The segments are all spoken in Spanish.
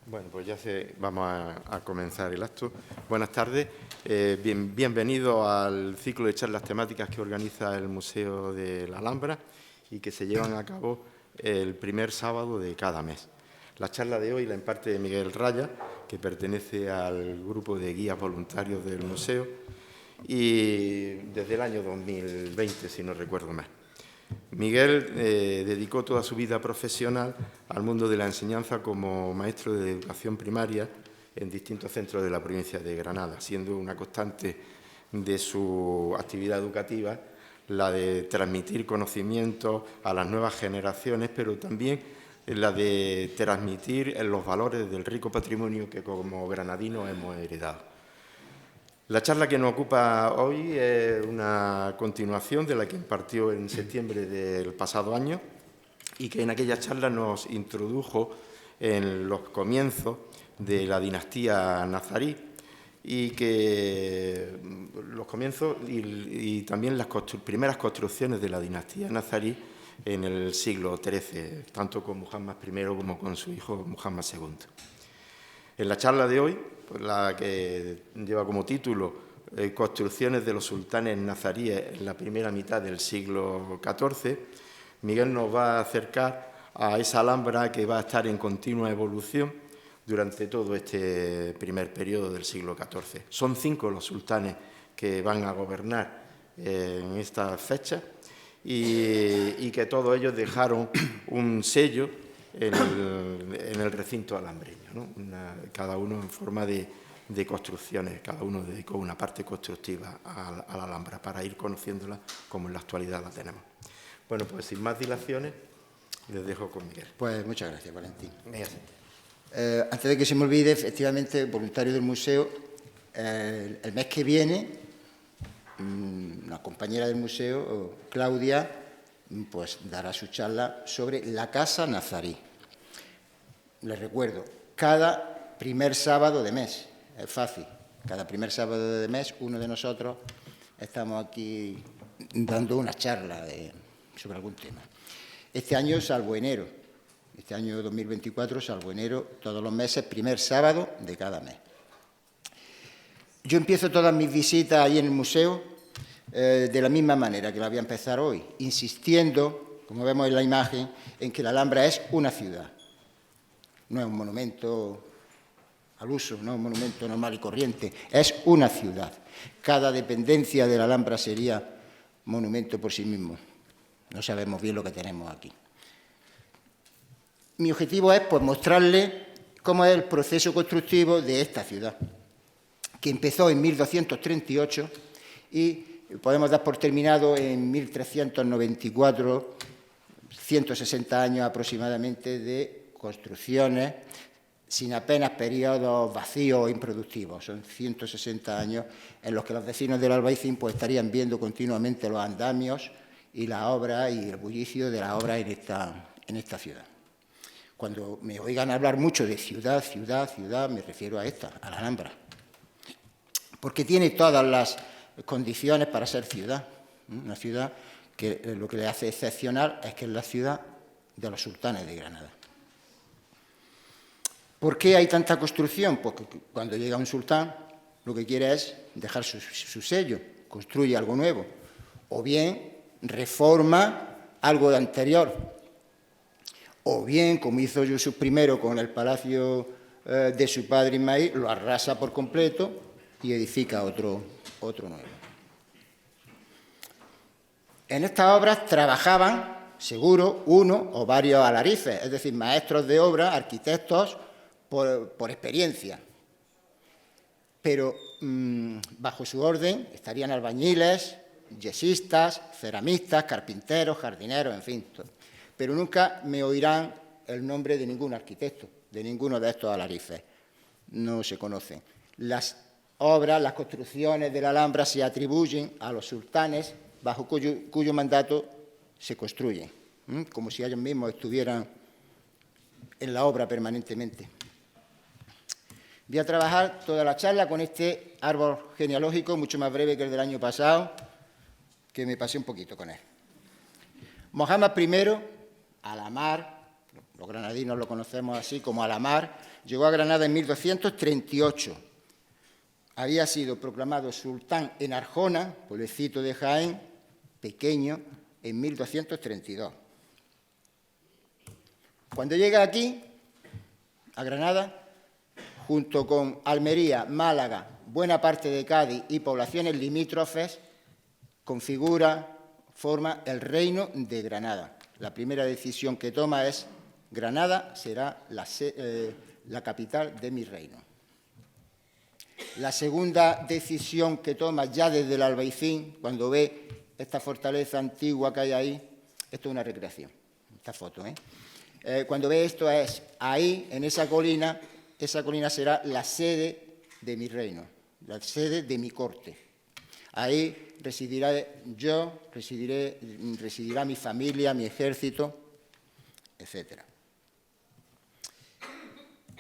Bueno, pues vamos a comenzar el acto. Buenas tardes. Bienvenidos al ciclo de charlas temáticas que organiza el Museo de la Alhambra y que se llevan a cabo el primer sábado de cada mes. La charla de hoy la imparte Miguel Raya, que pertenece al grupo de guías voluntarios del museo y desde el año 2020, si no recuerdo mal. Miguel dedicó toda su vida profesional al mundo de la enseñanza como maestro de educación primaria en distintos centros de la provincia de Granada, siendo una constante de su actividad educativa la de transmitir conocimientos a las nuevas generaciones, pero también la de transmitir los valores del rico patrimonio que como granadinos hemos heredado. La charla que nos ocupa hoy es una continuación de la que impartió en septiembre del pasado año y que en aquella charla nos introdujo en los comienzos de la dinastía nazarí y que los comienzos y también las primeras construcciones de la dinastía nazarí en el siglo XIII, tanto con Muhammad I como con su hijo Muhammad II. En la charla de hoy, la que lleva como título Construcciones de los sultanes nazaríes en la primera mitad del siglo XIV, Miguel nos va a acercar a esa Alhambra que va a estar en continua evolución durante todo este primer periodo del siglo XIV. Son 5 los sultanes que van a gobernar en esta fecha y que todos ellos dejaron un sello en el recinto alhambreño, ¿no? Cada uno en forma de construcciones, cada uno dedicó una parte constructiva a la Alhambra para ir conociéndola como en la actualidad la tenemos. Bueno, pues sin más dilaciones, les dejo con Miguel. Pues muchas gracias, Valentín. Antes de que se me olvide, efectivamente, voluntario del museo, el mes que viene, una compañera del museo, Claudia, pues dará su charla sobre la Casa Nazarí. Les recuerdo, cada primer sábado de mes, es fácil, cada primer sábado de mes uno de nosotros estamos aquí dando una charla sobre algún tema. Este año, salvo enero, este año 2024, salvo enero, todos los meses, primer sábado de cada mes. Yo empiezo todas mis visitas ahí en el museo de la misma manera que la voy a empezar hoy, insistiendo, como vemos en la imagen, en que la Alhambra es una ciudad. No es un monumento al uso, no es un monumento normal y corriente, es una ciudad. Cada dependencia de la Alhambra sería monumento por sí mismo. No sabemos bien lo que tenemos aquí. Mi objetivo es pues, mostrarle cómo es el proceso constructivo de esta ciudad, que empezó en 1238 y podemos dar por terminado en 1394, 160 años aproximadamente de construcciones sin apenas periodos vacíos o improductivos. Son 160 años en los que los vecinos del Albaicín pues, estarían viendo continuamente los andamios y la obra y el bullicio de la obra en esta ciudad. Cuando me oigan hablar mucho de ciudad, ciudad, ciudad, me refiero a esta, a la Alhambra, porque tiene todas las condiciones para ser ciudad. Una ciudad que lo que le hace excepcional es que es la ciudad de los sultanes de Granada. ¿Por qué hay tanta construcción? Porque cuando llega un sultán, lo que quiere es dejar su sello, construye algo nuevo, o bien reforma algo anterior, o bien, como hizo Yusuf I con el palacio de su padre Ismail, lo arrasa por completo y edifica otro nuevo. En estas obras trabajaban, seguro, uno o varios alarifes, es decir, maestros de obra, arquitectos, por experiencia. Pero bajo su orden estarían albañiles, yesistas, ceramistas, carpinteros, jardineros, en fin. Pero nunca me oirán el nombre de ningún arquitecto, de ninguno de estos alarifes. No se conocen. Las obras, las construcciones de la Alhambra se atribuyen a los sultanes bajo cuyo mandato se construyen, como si ellos mismos estuvieran en la obra permanentemente. Voy a trabajar toda la charla con este árbol genealógico, mucho más breve que el del año pasado, que me pasé un poquito con él. Muhammad I, Al-Amar, los granadinos lo conocemos así como Al-Amar, llegó a Granada en 1238. Había sido proclamado sultán en Arjona, pueblecito de Jaén, pequeño, en 1232. Cuando llega aquí, a Granada, junto con Almería, Málaga, buena parte de Cádiz y poblaciones limítrofes, forma el Reino de Granada. La primera decisión que toma es: Granada será la capital de mi reino. La segunda decisión que toma ya desde el Albaicín, cuando ve esta fortaleza antigua que hay ahí, esto es una recreación, esta foto, cuando ve esto es ahí, en esa colina será la sede de mi reino, la sede de mi corte. Ahí residiré yo, residirá mi familia, mi ejército, etcétera.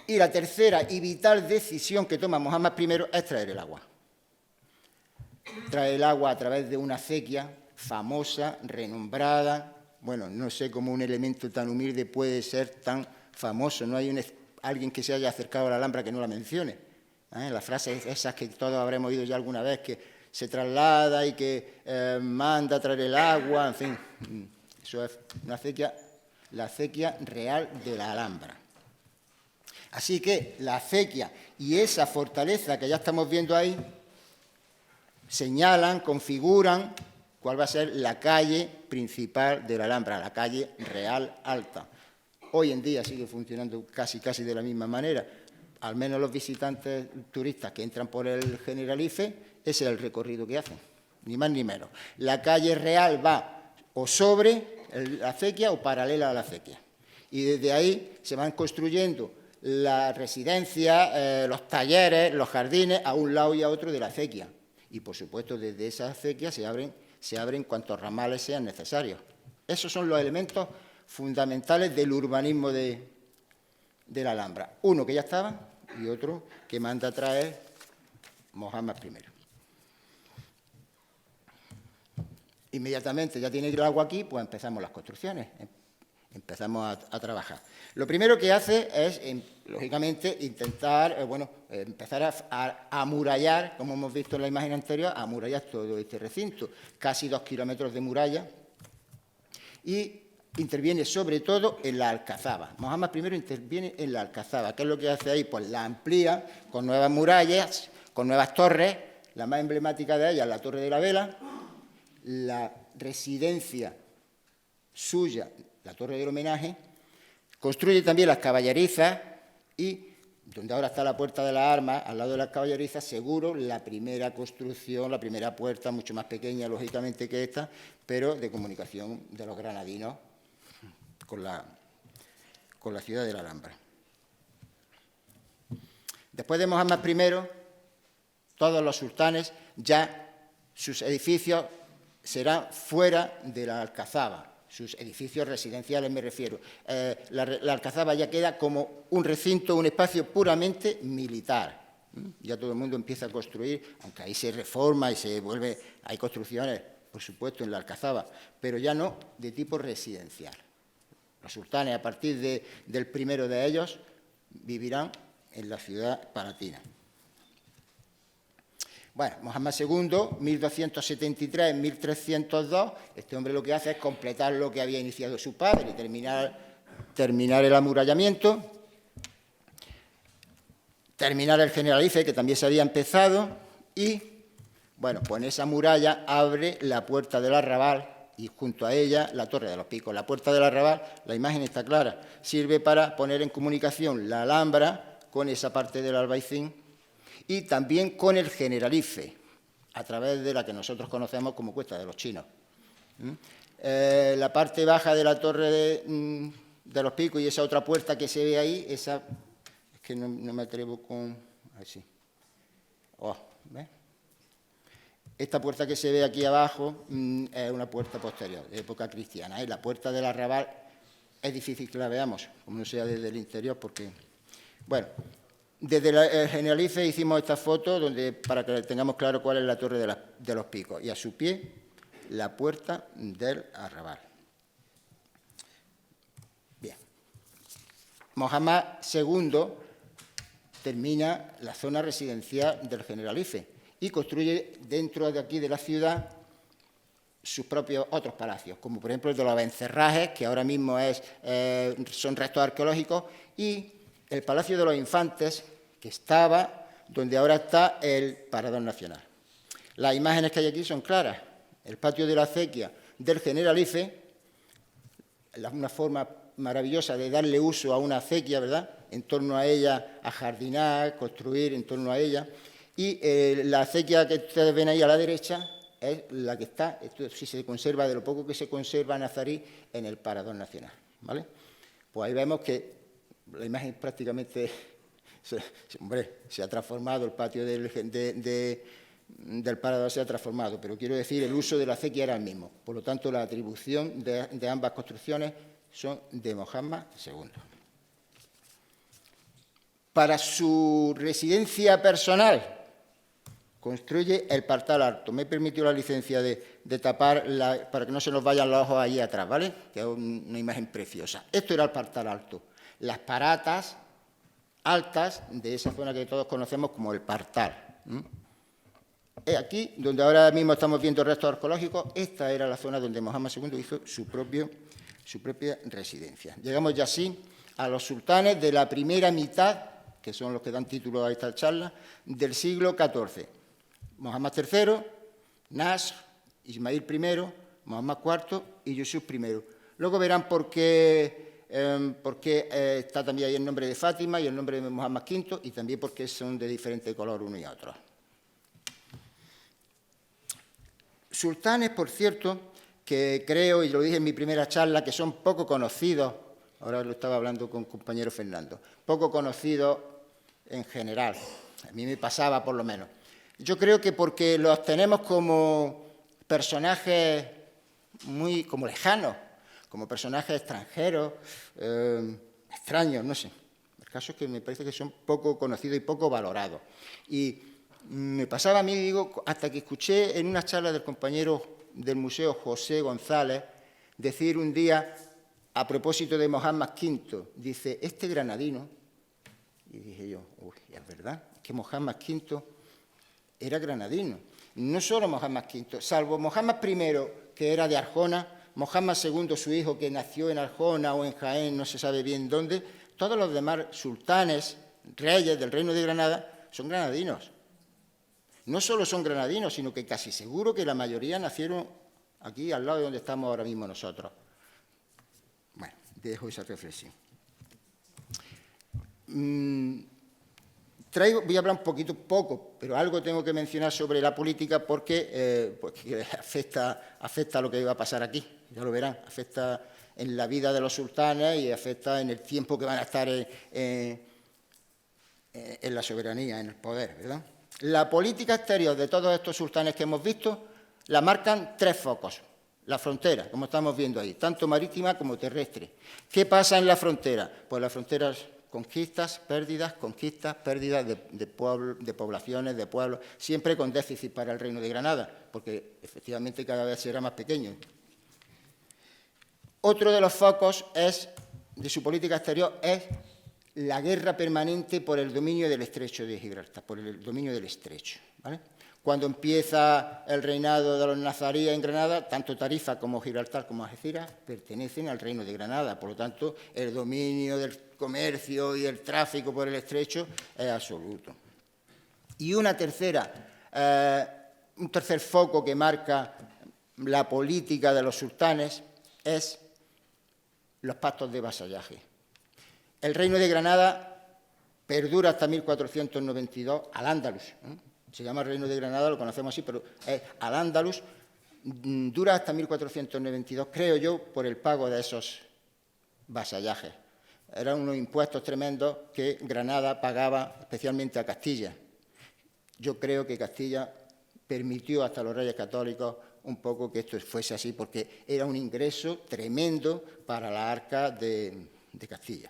Y la tercera y vital decisión que toma Mohammad I es traer el agua. Trae el agua a través de una acequia famosa, renombrada. Bueno, no sé cómo un elemento tan humilde puede ser tan famoso. No hay alguien que se haya acercado a la Alhambra que no la mencione. Las frases esas que todos habremos oído ya alguna vez, que se traslada y que manda a traer el agua, en fin. Eso es una acequia, la acequia real de la Alhambra. Así que la acequia y esa fortaleza que ya estamos viendo ahí señalan, configuran cuál va a ser la calle principal de la Alhambra, la calle Real Alta. Hoy en día sigue funcionando casi de la misma manera. Al menos los visitantes turistas que entran por el Generalife, ese es el recorrido que hacen, ni más ni menos. La calle Real va o sobre la acequia o paralela a la acequia. Y desde ahí se van construyendo la residencia, los talleres, los jardines, a un lado y a otro de la acequia. Y, por supuesto, desde esa acequia se abren cuantos ramales sean necesarios. Esos son los elementos fundamentales del urbanismo de la Alhambra. Uno que ya estaba y otro que manda a traer Mohammad I. Inmediatamente ya tiene el agua aquí, pues empezamos las construcciones. Empezamos a trabajar. Lo primero que hace es, lógicamente, intentar, empezar a amurallar, como hemos visto en la imagen anterior, a amurallar todo este recinto. Casi 2 kilómetros de muralla. Y interviene sobre todo en la Alcazaba. Mohammad I interviene en la Alcazaba. ¿Qué es lo que hace ahí? Pues la amplía con nuevas murallas, con nuevas torres. La más emblemática de ellas, la Torre de la Vela, la residencia suya, la Torre del Homenaje. Construye también las caballerizas y, donde ahora está la Puerta de las Armas, al lado de las caballerizas, seguro la primera construcción, la primera puerta, mucho más pequeña, lógicamente, que esta, pero de comunicación de los granadinos con la ciudad de la Alhambra. Después de Mohammad I, todos los sultanes, ya sus edificios serán fuera de la Alcazaba. Sus edificios residenciales, me refiero. La Alcazaba ya queda como un recinto, un espacio puramente militar. Ya todo el mundo empieza a construir, aunque ahí se reforma y se vuelve... Hay construcciones, por supuesto, en la Alcazaba, pero ya no de tipo residencial. Los sultanes, a partir del primero de ellos, vivirán en la ciudad palatina. Bueno, Mohammad II, 1273-1302, este hombre lo que hace es completar lo que había iniciado su padre, terminar el amurallamiento, terminar el Generalife, que también se había empezado, y, bueno, pues en esa muralla abre la Puerta del Arrabal y junto a ella la Torre de los Picos. La Puerta del Arrabal, la imagen está clara, sirve para poner en comunicación la Alhambra con esa parte del Albaicín, y también con el Generalife, a través de la que nosotros conocemos como Cuesta de los Chinos. La parte baja de la Torre de los Picos y esa otra puerta que se ve ahí, esa, es que no me atrevo con... Así. ¿Ves? Esta puerta que se ve aquí abajo es una puerta posterior, de época cristiana. La Puerta del Arrabal es difícil que la veamos, como no sea desde el interior, porque... Bueno... Desde el Generalife hicimos esta foto para que tengamos claro cuál es la Torre de los Picos y a su pie la Puerta del Arrabal. Bien. Mohammad II termina la zona residencial del Generalife y construye dentro de aquí de la ciudad sus propios otros palacios, como por ejemplo el de los Abencerrajes, que ahora mismo son restos arqueológicos, y el Palacio de los Infantes, que estaba donde ahora está el Parador Nacional. Las imágenes que hay aquí son claras. El patio de la acequia del Generalife, una forma maravillosa de darle uso a una acequia, ¿verdad?, en torno a ella, a jardinar, construir en torno a ella, y la acequia que ustedes ven ahí a la derecha es la que está, esto sí se conserva, de lo poco que se conserva Nazarí, en el Parador Nacional, ¿vale? Pues ahí vemos que la imagen prácticamente, se ha transformado, el patio del Parador se ha transformado, pero quiero decir, el uso de la acequia era el mismo. Por lo tanto, la atribución de ambas construcciones son de Mohammad II. Para su residencia personal, construye el Partal Alto. Me he permitido la licencia de tapar para que no se nos vayan los ojos ahí atrás, ¿vale? Que es una imagen preciosa. Esto era el Partal Alto. Las paratas altas de esa zona que todos conocemos como el Partal. Aquí, donde ahora mismo estamos viendo restos arqueológicos, esta era la zona donde Mohammad II hizo su propia residencia. Llegamos ya así a los sultanes de la primera mitad, que son los que dan título a esta charla, del siglo XIV. Mohammad III, Nasr, Ismail I, Mohammad IV y Yusuf I. Luego verán por qué está también ahí el nombre de Fátima y el nombre de Mohammad V, y también porque son de diferente color uno y otro. Sultanes, por cierto, que creo, y lo dije en mi primera charla, que son poco conocidos, ahora lo estaba hablando con compañero Fernando, poco conocidos en general, a mí me pasaba por lo menos. Yo creo que porque los tenemos como personajes muy como lejanos, como personajes extranjeros, extraños, no sé. El caso es que me parece que son poco conocidos y poco valorados. Y me pasaba a mí, digo, hasta que escuché en una charla del compañero del museo José González decir un día, a propósito de Mohammad V, dice, este granadino, y dije yo, uy, es verdad, que Mohammad V era granadino. No solo Mohammad V, salvo Mohammad I, que era de Arjona, Mohammad II, su hijo, que nació en Arjona o en Jaén, no se sabe bien dónde, todos los demás sultanes, reyes del Reino de Granada, son granadinos. No solo son granadinos, sino que casi seguro que la mayoría nacieron aquí, al lado de donde estamos ahora mismo nosotros. Bueno, dejo esa reflexión. Voy a hablar poco, pero algo tengo que mencionar sobre la política porque afecta a lo que va a pasar aquí, ya lo verán, afecta en la vida de los sultanes y afecta en el tiempo que van a estar en la soberanía, en el poder, ¿verdad? La política exterior de todos estos sultanes que hemos visto la marcan tres focos. La frontera, como estamos viendo ahí, tanto marítima como terrestre. ¿Qué pasa en la frontera? Pues las fronteras, conquistas, pérdidas de poblaciones, de pueblos, siempre con déficit para el Reino de Granada, porque efectivamente cada vez será más pequeño. Otro de los focos de su política exterior es la guerra permanente por el dominio del estrecho de Gibraltar, por el dominio del estrecho, ¿vale? Cuando empieza el reinado de los nazaríes en Granada, tanto Tarifa como Gibraltar como Algeciras pertenecen al Reino de Granada. Por lo tanto, el dominio del comercio y el tráfico por el estrecho es absoluto. Y un tercer foco que marca la política de los sultanes es los pactos de vasallaje. El Reino de Granada perdura hasta 1492 al-Ándalus. Se llama Reino de Granada, lo conocemos así, pero es al-Ándalus. Dura hasta 1492, creo yo, por el pago de esos vasallajes. Eran unos impuestos tremendos que Granada pagaba especialmente a Castilla. Yo creo que Castilla permitió hasta los reyes católicos un poco que esto fuese así, porque era un ingreso tremendo para la arca de Castilla.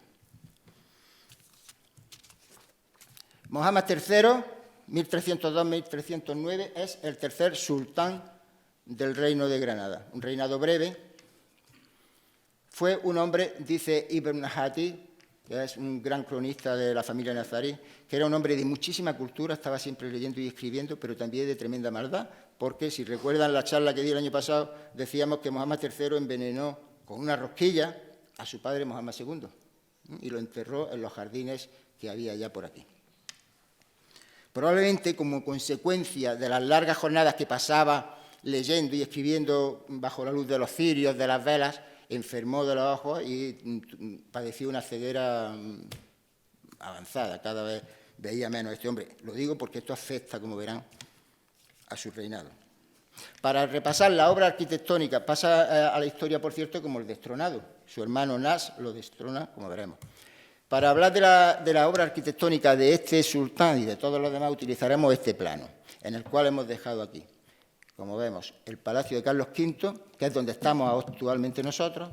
Mohammad III, 1302-1309, es el tercer sultán del Reino de Granada. Un reinado breve. Fue un hombre, dice Ibn Hati, que es un gran cronista de la familia nazarí, que era un hombre de muchísima cultura, estaba siempre leyendo y escribiendo, pero también de tremenda maldad, porque si recuerdan la charla que di el año pasado, decíamos que Mohamed III envenenó con una rosquilla a su padre Mohamed II y lo enterró en los jardines que había ya por aquí. Probablemente como consecuencia de las largas jornadas que pasaba leyendo y escribiendo bajo la luz de los cirios, de las velas, enfermó de los ojos y padeció una ceguera avanzada, cada vez veía menos este hombre. Lo digo porque esto afecta, como verán, a su reinado. Para repasar la obra arquitectónica, pasa a la historia, por cierto, como el destronado. Su hermano Nas lo destrona, como veremos. Para hablar de la obra arquitectónica de este sultán y de todos los demás, utilizaremos este plano, en el cual hemos dejado aquí, como vemos, el Palacio de Carlos V, que es donde estamos actualmente nosotros.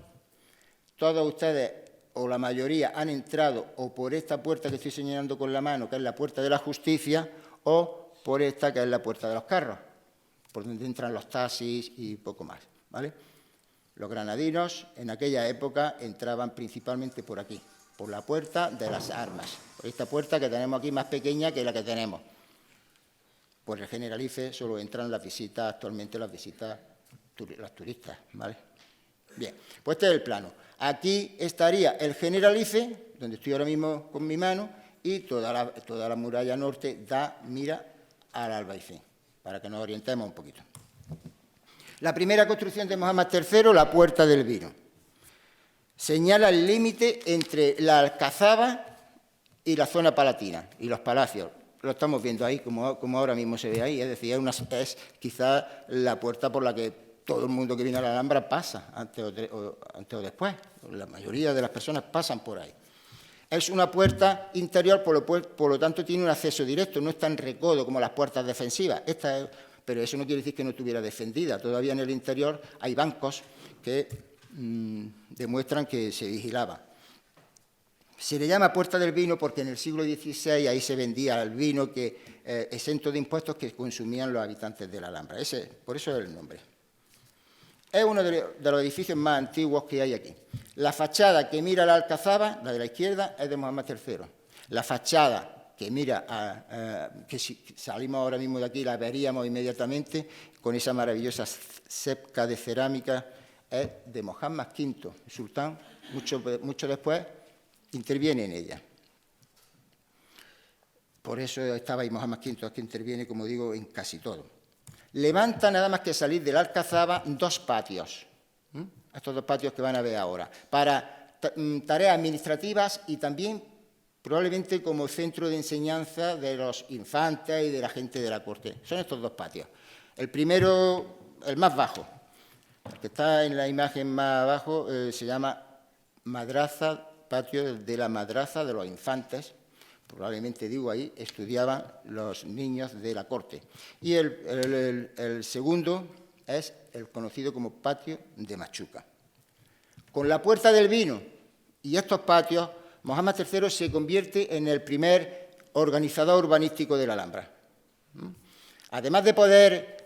Todos ustedes, o la mayoría, han entrado o por esta puerta que estoy señalando con la mano, que es la Puerta de la Justicia, o por esta, que es la Puerta de los Carros, por donde entran los taxis y poco más, ¿vale? Los granadinos, en aquella época, entraban principalmente por aquí, por la Puerta de las Armas, por esta puerta que tenemos aquí, más pequeña que la que tenemos. Por el Generalife solo entran las visitas, actualmente las visitas, las turistas, ¿vale? Bien, pues este es el plano. Aquí estaría el Generalife, donde estoy ahora mismo con mi mano, y toda la muralla norte mira al Albaicín, para que nos orientemos un poquito. La primera construcción de Mohamed III, la Puerta del Vino. Señala el límite entre la Alcazaba y la zona palatina, y los palacios. Lo estamos viendo ahí, como ahora mismo se ve ahí, es decir, es quizás la puerta por la que todo el mundo que viene a la Alhambra pasa, antes o después. La mayoría de las personas pasan por ahí. Es una puerta interior, por lo tanto tiene un acceso directo, no es tan recodo como las puertas defensivas. Pero eso no quiere decir que no estuviera defendida. Todavía en el interior hay bancos que demuestran que se vigilaba. Se le llama Puerta del Vino porque en el siglo XVI ahí se vendía el vino exento de impuestos que consumían los habitantes de la Alhambra. Por eso es el nombre. Es uno de los edificios más antiguos que hay aquí. La fachada que mira a la Alcazaba, la de la izquierda, es de Mohamed III. La fachada que mira que si salimos ahora mismo de aquí la veríamos inmediatamente con esa maravillosa cepca de cerámica, es de Mohamed V, el sultán, mucho después, interviene en ella. Por eso estaba ahí Mohamed V, que interviene, como digo, en casi todo. Levanta nada más que salir de la Alcazaba 2 patios, estos 2 patios que van a ver ahora, para tareas administrativas y también probablemente como centro de enseñanza de los infantes y de la gente de la corte. Son estos 2 patios. El primero, el más bajo, el que está en la imagen más abajo, se llama Madraza, patio de la madraza de los infantes. Probablemente, digo, ahí estudiaban los niños de la corte. Y el segundo es el conocido como patio de Machuca. Con la Puerta del Vino y estos patios, Mohamed III se convierte en el primer organizador urbanístico de la Alhambra. Además de poder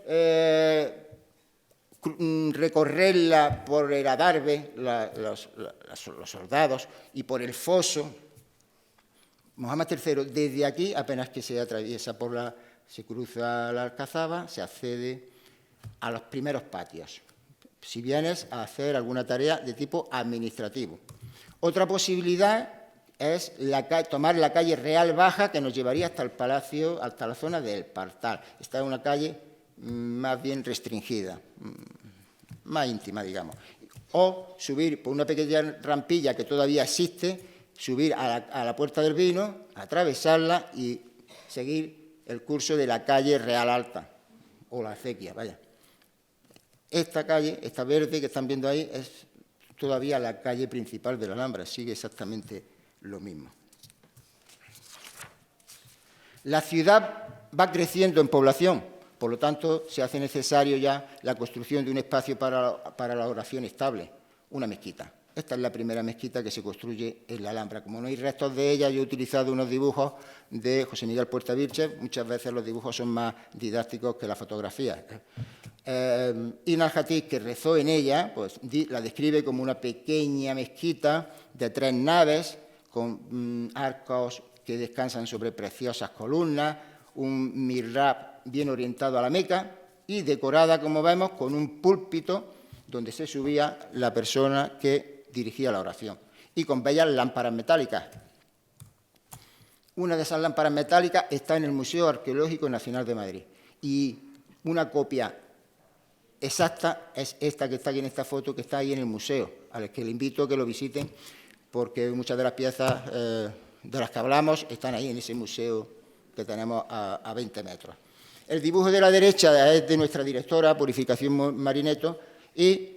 recorrerla por el adarve, los soldados, y por el foso, Mohamed III, desde aquí, apenas que se atraviesa se cruza la Alcazaba, se accede a los primeros patios, si vienes a hacer alguna tarea de tipo administrativo. Otra posibilidad es tomar la calle Real Baja, que nos llevaría hasta el palacio, hasta la zona del Partal. Esta es una calle más bien restringida, más íntima, digamos. O subir por una pequeña rampilla que todavía existe, subir a la Puerta del Vino, atravesarla y seguir el curso de la calle Real Alta, o la acequia, vaya. Esta calle, esta verde que están viendo ahí, es todavía la calle principal de la Alhambra, sigue exactamente lo mismo. La ciudad va creciendo en población, por lo tanto, se hace necesario ya la construcción de un espacio para la oración estable, una mezquita. Esta es la primera mezquita que se construye en la Alhambra. Como no hay restos de ella, yo he utilizado unos dibujos de José Miguel Puerta Vilches. Muchas veces los dibujos son más didácticos que la fotografía. Ibn al-Jatib, que rezó en ella, pues la describe como una pequeña mezquita de 3 naves, con arcos que descansan sobre preciosas columnas, un mihrab bien orientado a la Meca y decorada, como vemos, con un púlpito donde se subía la persona que dirigía la oración y con bellas lámparas metálicas. Una de esas lámparas metálicas está en el Museo Arqueológico Nacional de Madrid y una copia exacta es esta que está aquí en esta foto, que está ahí en el museo, a los que le invito a que lo visiten, porque muchas de las piezas de las que hablamos están ahí en ese museo que tenemos a 20 metros. El dibujo de la derecha es de nuestra directora, Purificación Marineto, y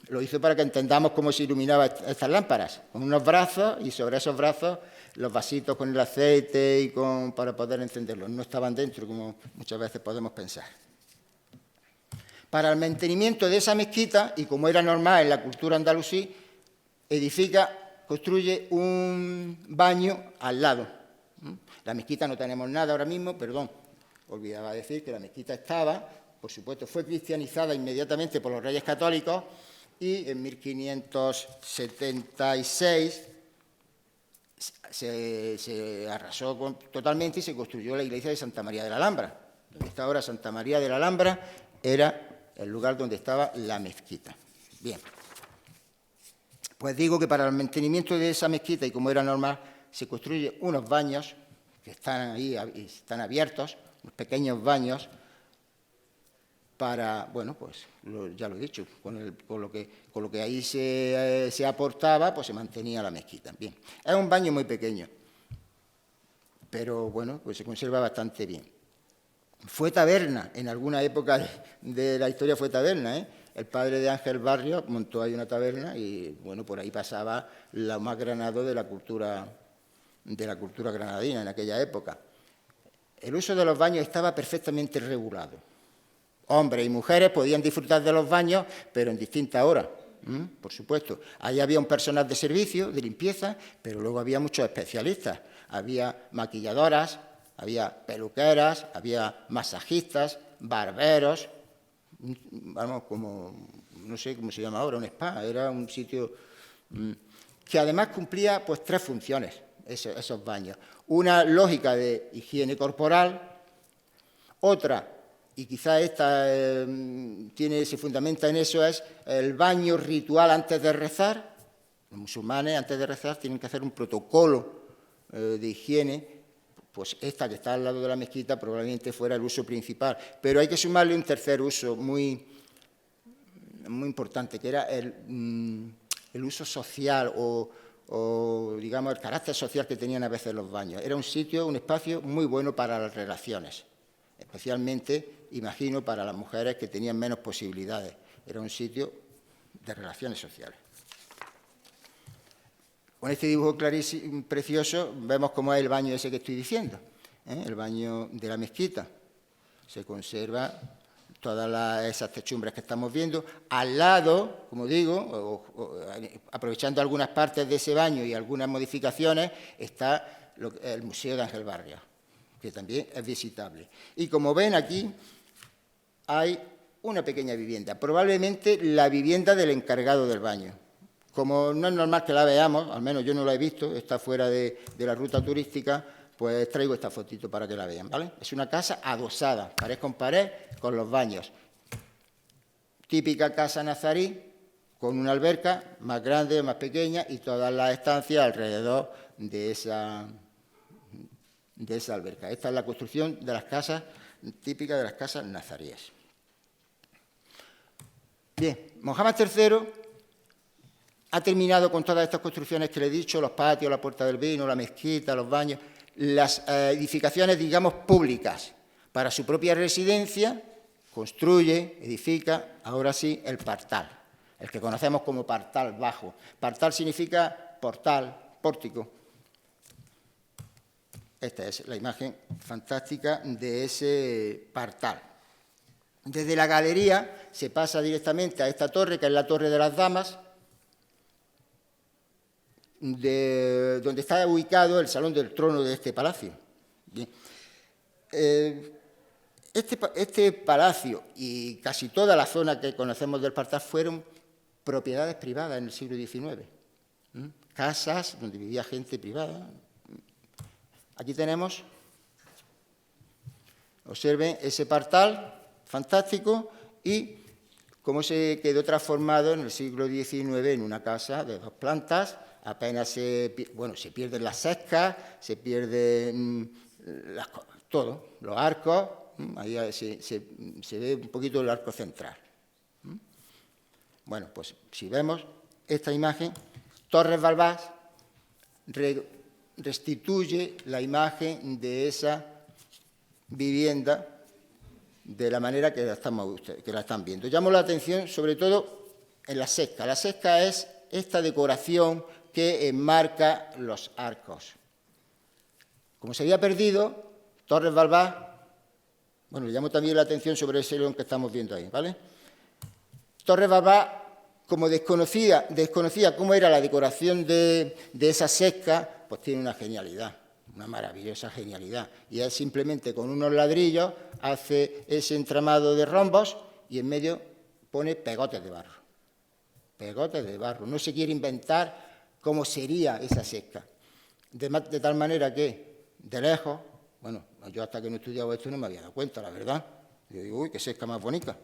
lo hizo para que entendamos cómo se iluminaban estas lámparas, con unos brazos y sobre esos brazos los vasitos con el aceite y para poder encenderlos. No estaban dentro, como muchas veces podemos pensar. Para el mantenimiento de esa mezquita, y como era normal en la cultura andalusí, construye un baño al lado. La mezquita no tenemos nada ahora mismo, perdón, olvidaba decir que la mezquita estaba, por supuesto, fue cristianizada inmediatamente por los Reyes Católicos y en 1576 se arrasó totalmente y se construyó la iglesia de Santa María de la Alhambra. Donde está ahora Santa María de la Alhambra era el lugar donde estaba la mezquita. Bien, pues digo que para el mantenimiento de esa mezquita, y como era normal, se construyen unos baños que están ahí, están abiertos, unos pequeños baños para, bueno, pues ya lo he dicho, con lo que ahí se aportaba, pues se mantenía la mezquita. Bien, es un baño muy pequeño, pero bueno, pues se conserva bastante bien. Fue taberna, en alguna época de la historia fue taberna, ¿eh? El padre de Ángel Barrio montó ahí una taberna y, bueno, por ahí pasaba lo más granado de la cultura granadina en aquella época. El uso de los baños estaba perfectamente regulado. Hombres y mujeres podían disfrutar de los baños, pero en distintas horas, por supuesto. Ahí había un personal de servicio, de limpieza, pero luego había muchos especialistas. Había maquilladoras, había peluqueras, había masajistas, barberos, vamos, como, no sé cómo se llama ahora, un spa. Era un sitio que además cumplía pues 3 funciones, esos baños. Una lógica de higiene corporal, otra, y quizá esta se fundamenta en eso, es el baño ritual antes de rezar. Los musulmanes antes de rezar tienen que hacer un protocolo de higiene. Pues esta que está al lado de la mezquita probablemente fuera el uso principal. Pero hay que sumarle un tercer uso muy importante, que era el uso social o, digamos, el carácter social que tenían a veces los baños. Era un sitio, un espacio muy bueno para las relaciones, especialmente, imagino, para las mujeres que tenían menos posibilidades. Era un sitio de relaciones sociales. Con este dibujo clarísimo, precioso, vemos cómo es el baño ese que estoy diciendo, el baño de la mezquita. Se conserva todas esas techumbres que estamos viendo. Al lado, como digo, aprovechando algunas partes de ese baño y algunas modificaciones, está el Museo de Ángel Barrio, que también es visitable. Y como ven aquí, hay una pequeña vivienda, probablemente la vivienda del encargado del baño. Como no es normal que la veamos, al menos yo no la he visto, está fuera de la ruta turística, pues traigo esta fotito para que la vean, ¿vale? Es una casa adosada, pared con pared, con los baños. Típica casa nazarí, con una alberca más grande o más pequeña y todas las estancias alrededor de esa alberca. Esta es la construcción de las casas, típica de las casas nazaríes. Bien, Mohamed III ha terminado con todas estas construcciones que le he dicho, los patios, la Puerta del Vino, la mezquita, los baños, las edificaciones, digamos, públicas. Para su propia residencia, construye, edifica, ahora sí, el partal, el que conocemos como partal bajo. Partal significa portal, pórtico. Esta es la imagen fantástica de ese partal. Desde la galería se pasa directamente a esta torre, que es la Torre de las Damas, donde está ubicado el Salón del Trono de este palacio. Bien. Este palacio y casi toda la zona que conocemos del Partal fueron propiedades privadas en el siglo XIX. casas donde vivía gente privada. Aquí tenemos, observen ese partal fantástico y cómo se quedó transformado en el siglo XIX en una casa de 2 plantas. Apenas se pierden las sescas, se pierden todo, los arcos, ahí se ve un poquito el arco central. Bueno, pues si vemos esta imagen, Torres Balbás restituye la imagen de esa vivienda de la manera que la están viendo. Llamo la atención sobre todo en la sesca. La sesca es esta decoración que enmarca los arcos. Como se había perdido, Torres Balbás, bueno, le llamo también la atención sobre ese león que estamos viendo ahí, ¿vale? Torres Balbás, como desconocía cómo era la decoración de esa sesca, pues tiene una genialidad, una maravillosa genialidad. Y él simplemente con unos ladrillos hace ese entramado de rombos y en medio pone pegotes de barro. Pegotes de barro. No se quiere inventar cómo sería esa sesca. De tal manera que, de lejos, bueno, yo hasta que no he estudiado esto no me había dado cuenta, la verdad. Yo digo, uy, qué sesca más bonita.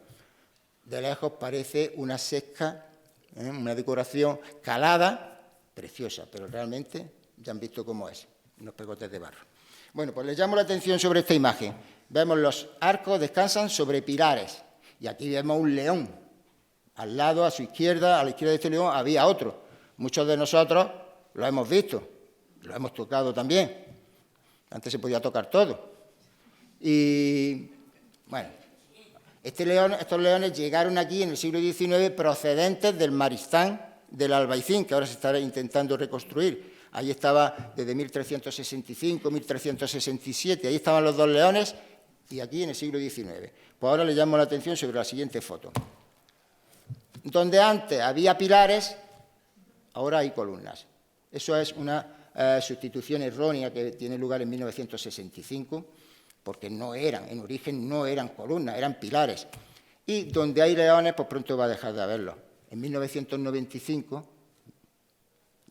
De lejos parece una sesca, una decoración calada, preciosa, pero realmente ya han visto cómo es, unos pegotes de barro. Bueno, pues les llamo la atención sobre esta imagen. Vemos los arcos descansan sobre pilares y aquí vemos un león. Al lado, a su izquierda, a la izquierda de este león, había otro. Muchos de nosotros lo hemos visto, lo hemos tocado también. Antes se podía tocar todo. Y, bueno, estos leones llegaron aquí en el siglo XIX procedentes del Maristán del Albaicín, que ahora se está intentando reconstruir. Ahí estaba desde 1365, 1367, ahí estaban los 2 leones y aquí en el siglo XIX. Pues ahora le llamo la atención sobre la siguiente foto. Donde antes había pilares, ahora hay columnas. Eso es una sustitución errónea que tiene lugar en 1965, porque en origen no eran columnas, eran pilares. Y donde hay leones, pues pronto va a dejar de haberlos. En 1995,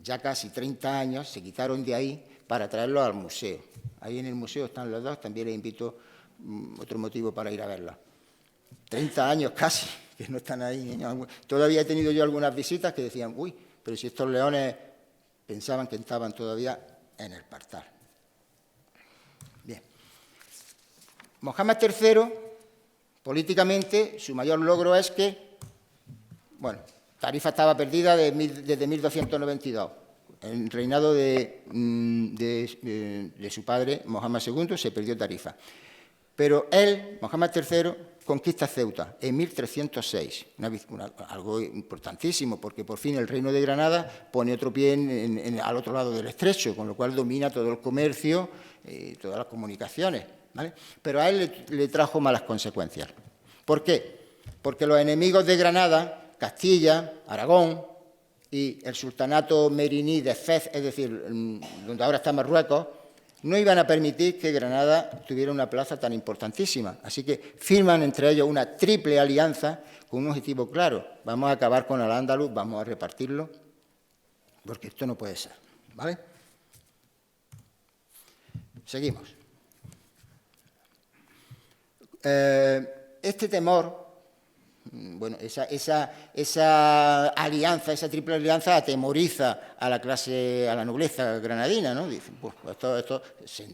ya casi 30 años, se quitaron de ahí para traerlos al museo. Ahí en el museo están los 2, también les invito, otro motivo para ir a verlos. 30 años casi, que no están ahí. Todavía he tenido yo algunas visitas que decían, uy, pero si estos leones pensaban que estaban todavía en el partal. Bien. Mohamed III, políticamente, su mayor logro es que, bueno, Tarifa estaba perdida desde 1292. En el reinado de su padre, Mohamed II, se perdió Tarifa. Pero él, Mohamed III, conquista Ceuta en 1306, algo importantísimo, porque por fin el reino de Granada pone otro pie al otro lado del estrecho, con lo cual domina todo el comercio y todas las comunicaciones, ¿vale? Pero a él le trajo malas consecuencias. ¿Por qué? Porque los enemigos de Granada, Castilla, Aragón y el sultanato meriní de Fez, es decir, donde ahora está Marruecos, no iban a permitir que Granada tuviera una plaza tan importantísima. Así que firman entre ellos una triple alianza con un objetivo claro. Vamos a acabar con Al-Ándalus, vamos a repartirlo, porque esto no puede ser, ¿vale? Seguimos. Este temor, bueno, esa alianza, esa triple alianza atemoriza a la nobleza granadina, ¿no? Dicen, pues esto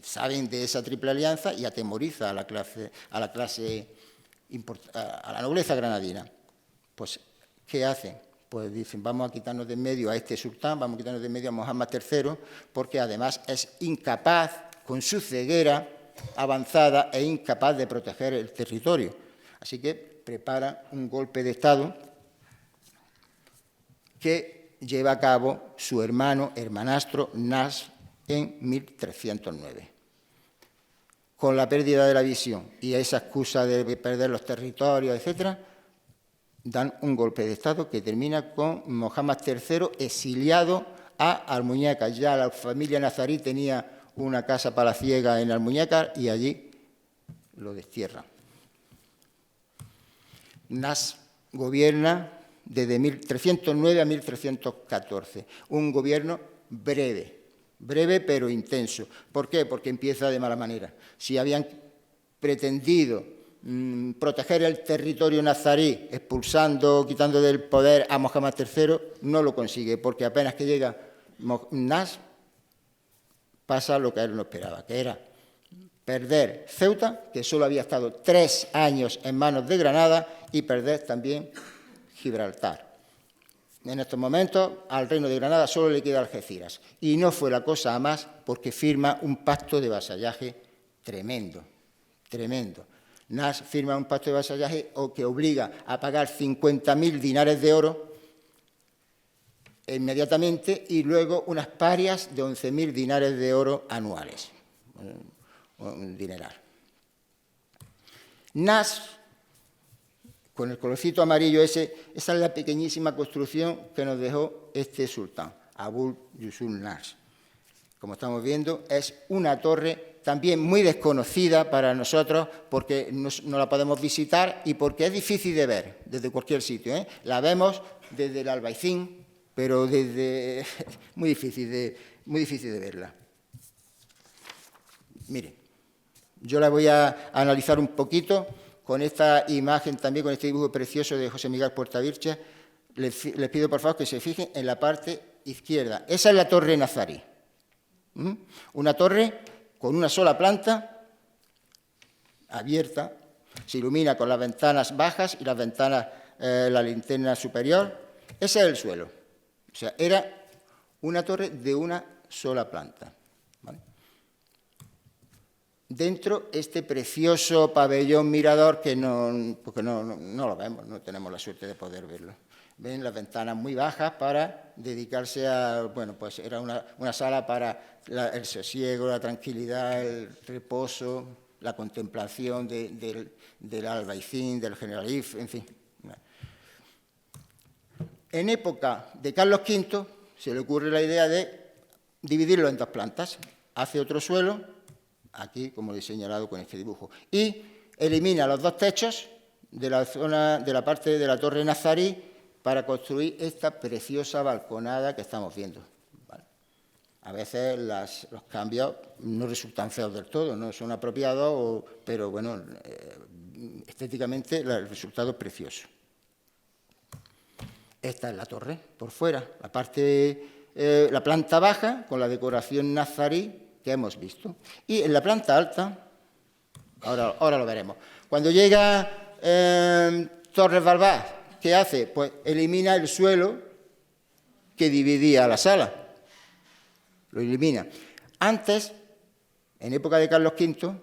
saben de esa triple alianza y atemoriza a la nobleza granadina. Pues, ¿qué hacen? Pues dicen, vamos a quitarnos de en medio a este sultán, vamos a quitarnos de en medio a Mohamed III, porque además es incapaz, con su ceguera avanzada, e incapaz de proteger el territorio. Así que prepara un golpe de Estado que lleva a cabo su hermanastro Nasr en 1309. Con la pérdida de la visión y esa excusa de perder los territorios, etcétera, dan un golpe de Estado que termina con Mohamed III exiliado a Almuñécar. Ya la familia nazarí tenía una casa palaciega en Almuñécar y allí lo destierran. Nasr gobierna desde 1309 a 1314, un gobierno breve pero intenso. ¿Por qué? Porque empieza de mala manera. Si habían pretendido proteger el territorio nazarí, expulsando, quitando del poder a Mohammad III, no lo consigue, porque apenas que llega Nasr, pasa lo que él no esperaba, que era perder Ceuta, que solo había estado 3 años en manos de Granada, y perder también Gibraltar. En estos momentos, al Reino de Granada solo le queda Algeciras. Y no fue la cosa a más, porque firma un pacto de vasallaje tremendo, tremendo. Nasr firma un pacto de vasallaje que obliga a pagar 50.000 dinares de oro inmediatamente y luego unas parias de 11.000 dinares de oro anuales. Un dineral. Nasr, con el colorcito amarillo esa es la pequeñísima construcción que nos dejó este sultán, Abul Yusuf Nasr. Como estamos viendo, es una torre también muy desconocida para nosotros porque no la podemos visitar y porque es difícil de ver desde cualquier sitio, ¿eh? La vemos desde el Albaicín, pero desde muy difícil de verla. Miren, yo la voy a analizar un poquito con esta imagen también, con este dibujo precioso de José Miguel Puertavirche. Les pido por favor que se fijen en la parte izquierda. Esa es la torre nazarí. Una torre con una sola planta, abierta, se ilumina con las ventanas bajas y las ventanas, la linterna superior. Ese es el suelo. O sea, era una torre de una sola planta. ¿Vale? Dentro, este precioso pabellón mirador que porque no lo vemos, no tenemos la suerte de poder verlo. Ven las ventanas muy bajas para dedicarse a, bueno, pues era una sala para el sosiego, la tranquilidad, el reposo, la contemplación del albaicín, del generalif, en fin. En época de Carlos V se le ocurre la idea de dividirlo en 2 plantas. Hace otro suelo, aquí como lo he señalado con este dibujo, y elimina los 2 techos de la zona, de la parte de la torre nazarí para construir esta preciosa balconada que estamos viendo. ¿Vale? A veces los cambios no resultan feos del todo, no son apropiados, pero bueno, estéticamente el resultado es precioso. Esta es la torre, por fuera, la planta baja con la decoración nazarí que hemos visto. Y en la planta alta, ahora lo veremos, cuando llega Torres Balbás, ¿qué hace? Pues elimina el suelo que dividía la sala. Lo elimina. Antes, en época de Carlos V,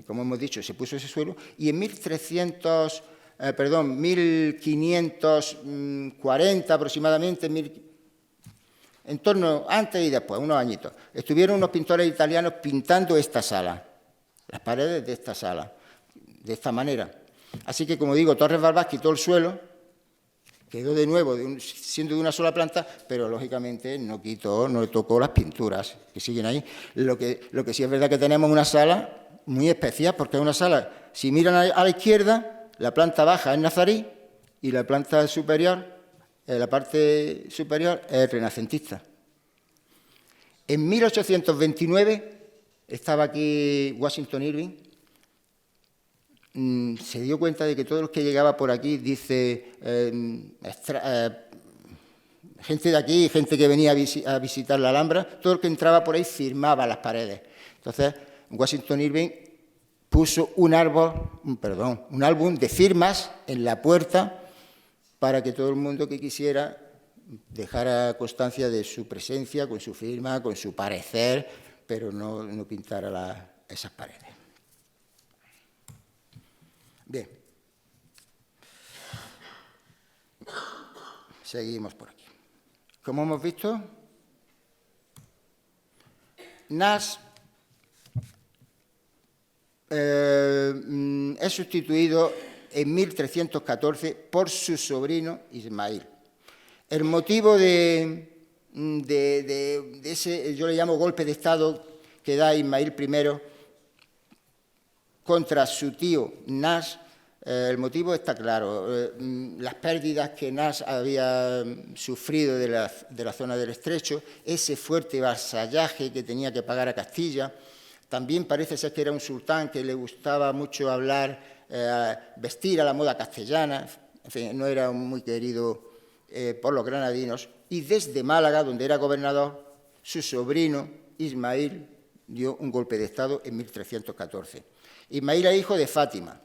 como hemos dicho, se puso ese suelo, y en 1540 aproximadamente, en torno antes y después, unos añitos, estuvieron unos pintores italianos pintando esta sala, las paredes de esta sala, de esta manera. Así que, como digo, Torres Balbás quitó el suelo, quedó de nuevo siendo de una sola planta, pero lógicamente no le tocó las pinturas que siguen ahí. Lo que sí es verdad que tenemos una sala muy especial, porque es una sala, si miran a la izquierda, la planta baja es nazarí y la planta superior, la parte superior es renacentista. En 1829 estaba aquí Washington Irving. Se dio cuenta de que todos los que llegaba por aquí, dice, gente de aquí, gente que venía a visitar la Alhambra, todo el que entraba por ahí firmaba las paredes. Entonces, Washington Irving puso un álbum de firmas en la puerta para que todo el mundo que quisiera dejara constancia de su presencia, con su firma, con su parecer, pero no pintara esas paredes. Bien, seguimos por aquí. Como hemos visto, Nasr es sustituido en 1314 por su sobrino Ismail. El motivo de ese, yo le llamo golpe de Estado que da Ismail I contra su tío Nasr, El motivo está claro. Las pérdidas que Nas había sufrido de la zona del Estrecho, ese fuerte vasallaje que tenía que pagar a Castilla. También parece ser que era un sultán que le gustaba mucho hablar, vestir a la moda castellana. En fin, no era muy querido por los granadinos. Y desde Málaga, donde era gobernador, su sobrino Ismail dio un golpe de Estado en 1314. Ismail era hijo de Fátima.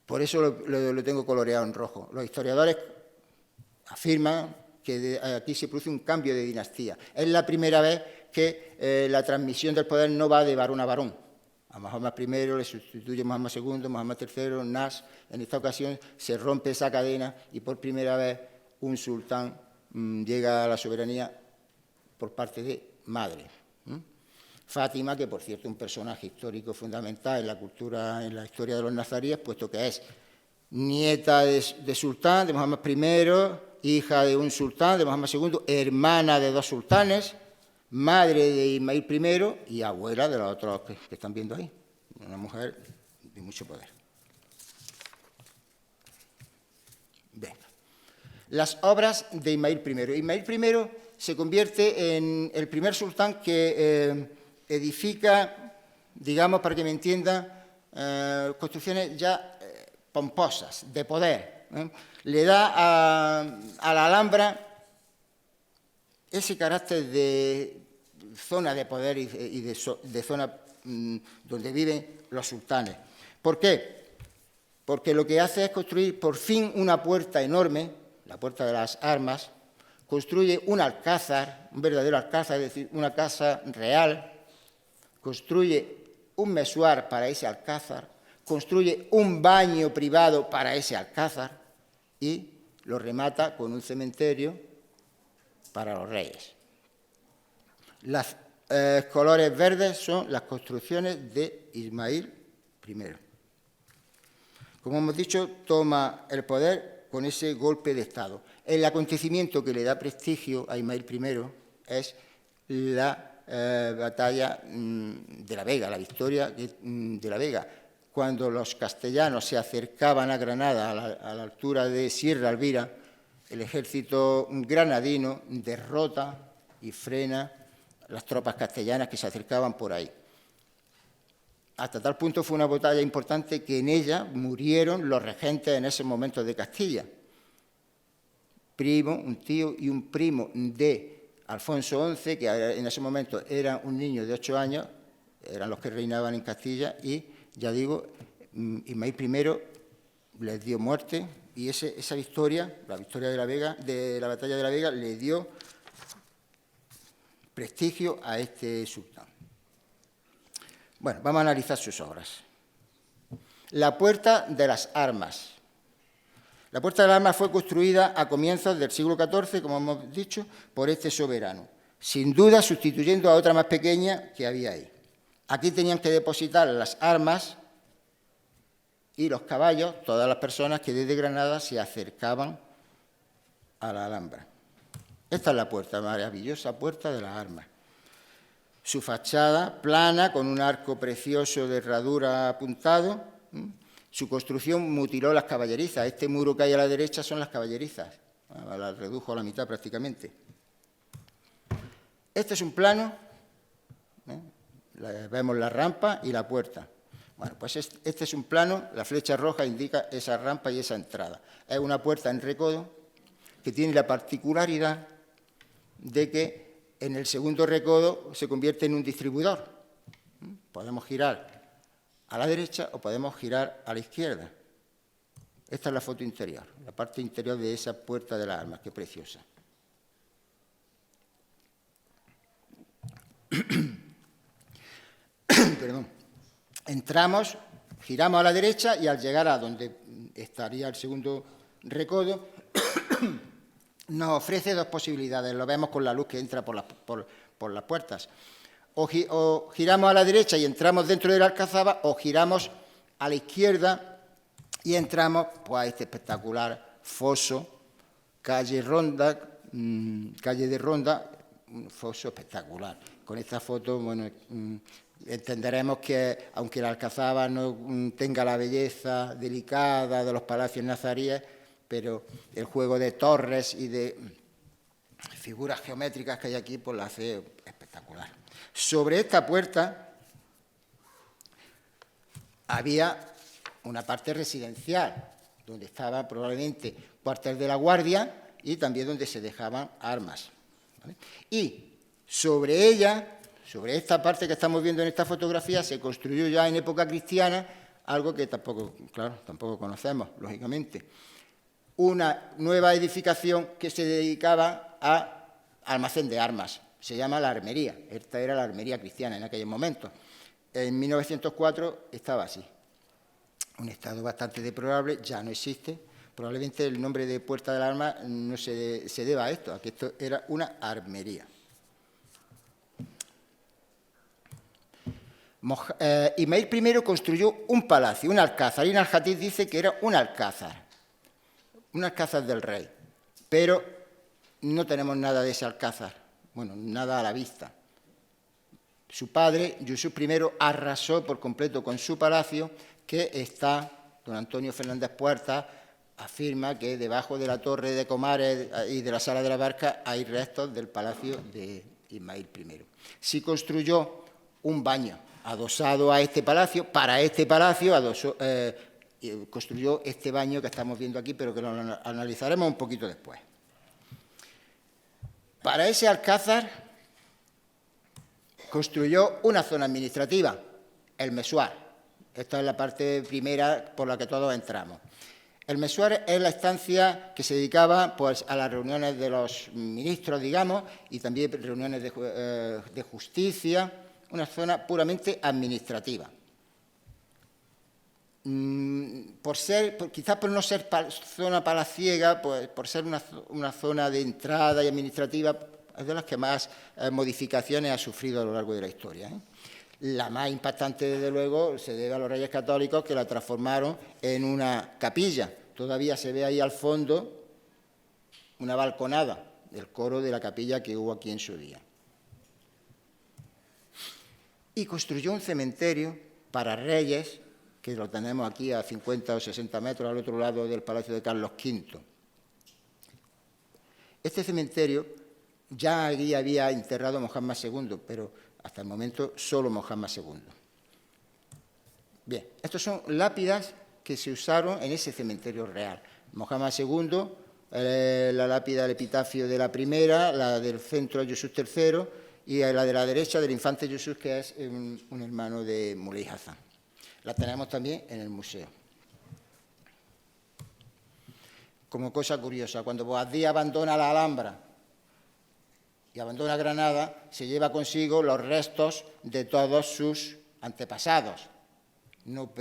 Por eso lo tengo coloreado en rojo. Los historiadores afirman que aquí se produce un cambio de dinastía. Es la primera vez que la transmisión del poder no va de varón a varón. A Mahoma I le sustituye Mahoma II, Mahoma III, Nas. En esta ocasión se rompe esa cadena y por primera vez un sultán llega a la soberanía por parte de madre. Fátima, que por cierto es un personaje histórico fundamental en la cultura, en la historia de los nazaríes, puesto que es nieta de sultán, de Mahoma I, hija de un sultán, de Mahoma II, hermana de dos sultanes, madre de Ismail I y abuela de los otros que están viendo ahí. Una mujer de mucho poder. Venga. Las obras de Ismail I. Ismail I se convierte en el primer sultán que edifica, digamos, para que me entiendan, construcciones ya pomposas, de poder. Le da a la Alhambra ese carácter de zona de poder y de zona donde viven los sultanes. ¿Por qué? Porque lo que hace es construir por fin una puerta enorme, la Puerta de las Armas, construye un alcázar, un verdadero alcázar, es decir, una casa real, construye un mesuar para ese alcázar, construye un baño privado para ese alcázar y lo remata con un cementerio para los reyes. Los colores verdes son las construcciones de Ismail I. Como hemos dicho, toma el poder con ese golpe de Estado. El acontecimiento que le da prestigio a Ismail I es la batalla de la Vega, la victoria de la Vega. Cuando los castellanos se acercaban a Granada, a la altura de Sierra Elvira, el ejército granadino derrota y frena las tropas castellanas que se acercaban por ahí. Hasta tal punto fue una batalla importante que en ella murieron los regentes en ese momento de Castilla. Primo, un tío y un primo de Alfonso XI, que en ese momento era un niño de 8 años, eran los que reinaban en Castilla y, ya digo, Ismail I les dio muerte y esa victoria, la victoria de la Vega, de la batalla de la Vega, le dio prestigio a este sultán. Bueno, vamos a analizar sus obras. La Puerta de las Armas. La Puerta de las Armas fue construida a comienzos del siglo XIV, como hemos dicho, por este soberano, sin duda sustituyendo a otra más pequeña que había ahí. Aquí tenían que depositar las armas y los caballos, todas las personas que desde Granada se acercaban a la Alhambra. Esta es la puerta, maravillosa Puerta de las Armas. Su fachada plana, con un arco precioso de herradura apuntado. Su construcción mutiló las caballerizas. Este muro que hay a la derecha son las caballerizas. Las redujo a la mitad prácticamente. Este es un plano. Vemos la rampa y la puerta. Bueno, pues este es un plano. La flecha roja indica esa rampa y esa entrada. Es una puerta en recodo que tiene la particularidad de que en el segundo recodo se convierte en un distribuidor. Podemos girar a la derecha o podemos girar a la izquierda. Esta es la foto interior, la parte interior de esa Puerta de las Armas, qué preciosa. Perdón. Entramos, giramos a la derecha y al llegar a donde estaría el segundo recodo, nos ofrece dos posibilidades. Lo vemos con la luz que entra por las puertas. O giramos a la derecha y entramos dentro de la alcazaba, o giramos a la izquierda y entramos pues, a este espectacular foso, calle de Ronda, un foso espectacular. Con esta foto, bueno, Entenderemos que, aunque la alcazaba no tenga la belleza delicada de los palacios nazaríes, pero el juego de torres y de figuras geométricas que hay aquí, pues la hace espectacular. Sobre esta puerta había una parte residencial, donde estaba probablemente cuartel de la guardia y también donde se dejaban armas, ¿vale? Y sobre ella, sobre esta parte que estamos viendo en esta fotografía, se construyó ya en época cristiana algo que tampoco, claro, tampoco conocemos, lógicamente. Una nueva edificación que se dedicaba a almacén de armas. Se llama la armería. Esta era la armería cristiana en aquellos momentos. En 1904 estaba así. Un estado bastante deplorable, ya no existe. Probablemente el nombre de Puerta del Arma no se deba a esto, a que esto era una armería. Ismael I construyó un palacio, un alcázar. Ibn al-Jatib dice que era un alcázar del rey, pero no tenemos nada de ese alcázar, bueno, nada a la vista. Su padre, Yusuf I, arrasó por completo con su palacio, que está, don Antonio Fernández Puerta afirma que debajo de la torre de Comares y de la sala de la barca hay restos del palacio de Ismael I. Sí construyó un baño adosado a este palacio, para este palacio construyó este baño que estamos viendo aquí, pero que lo analizaremos un poquito después. Para ese alcázar construyó una zona administrativa, el mesuar. Esta es la parte primera por la que todos entramos. El mesuar es la estancia que se dedicaba, pues, a las reuniones de los ministros, digamos, y también reuniones de justicia, una zona puramente administrativa. Quizás por no ser zona palaciega, pues, por ser una zona de entrada y administrativa, es de las que más modificaciones ha sufrido a lo largo de la historia, ¿eh? La más impactante, desde luego, se debe a los Reyes Católicos, que la transformaron en una capilla. Todavía se ve ahí al fondo una balconada del coro de la capilla que hubo aquí en su día. Y construyó un cementerio para reyes, que lo tenemos aquí a 50 o 60 metros al otro lado del Palacio de Carlos V. Este cementerio ya allí había enterrado a Mohammed II, pero hasta el momento solo Mohammed II. Bien, estos son lápidas que se usaron en ese cementerio real. Mohammed II, la lápida del epitafio de la primera, la del centro Yusuf III y la de la derecha del infante Yusuf, que es un hermano de Muley Hassan. La tenemos también en el museo. Como cosa curiosa, cuando Boabdil abandona la Alhambra y abandona Granada, se lleva consigo los restos de todos sus antepasados. No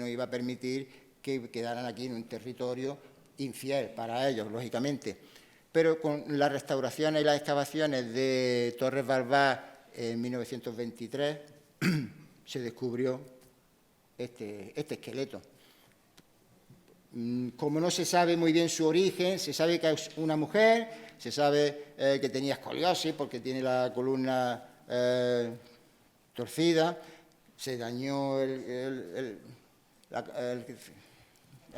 iba a permitir que quedaran aquí en un territorio infiel para ellos, lógicamente. Pero con las restauraciones y las excavaciones de Torres Barbat en 1923 se descubrió este esqueleto. Como no se sabe muy bien su origen, se sabe que es una mujer, se sabe que tenía escoliosis porque tiene la columna torcida, se dañó el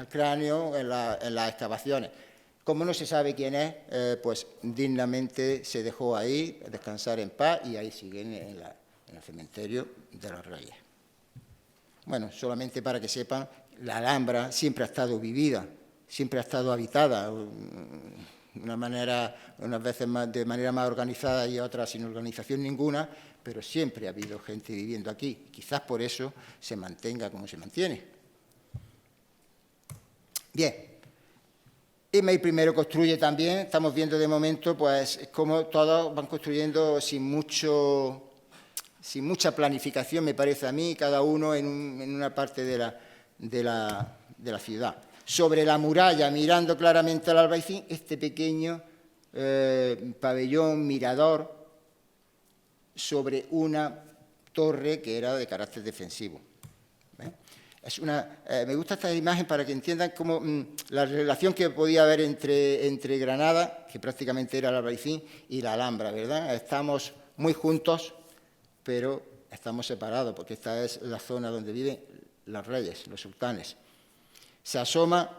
cráneo en las excavaciones. Como no se sabe quién es, pues dignamente se dejó ahí descansar en paz y ahí siguen en el cementerio de los Reyes. Bueno, solamente para que sepan, la Alhambra siempre ha estado vivida, siempre ha estado habitada, unas veces de manera más organizada y otras sin organización ninguna, pero siempre ha habido gente viviendo aquí. Quizás por eso se mantenga como se mantiene. Bien, Ismael I construye también, estamos viendo de momento, pues cómo todos van construyendo sin mucha planificación, me parece a mí, cada uno en una parte de la ciudad. Sobre la muralla, mirando claramente al Albaicín, este pequeño pabellón, mirador, sobre una torre que era de carácter defensivo. Me gusta esta imagen para que entiendan cómo la relación que podía haber entre Granada, que prácticamente era el Albaicín, y la Alhambra, ¿verdad? Estamos muy juntos, pero estamos separados, porque esta es la zona donde viven los reyes, los sultanes. Se asoma,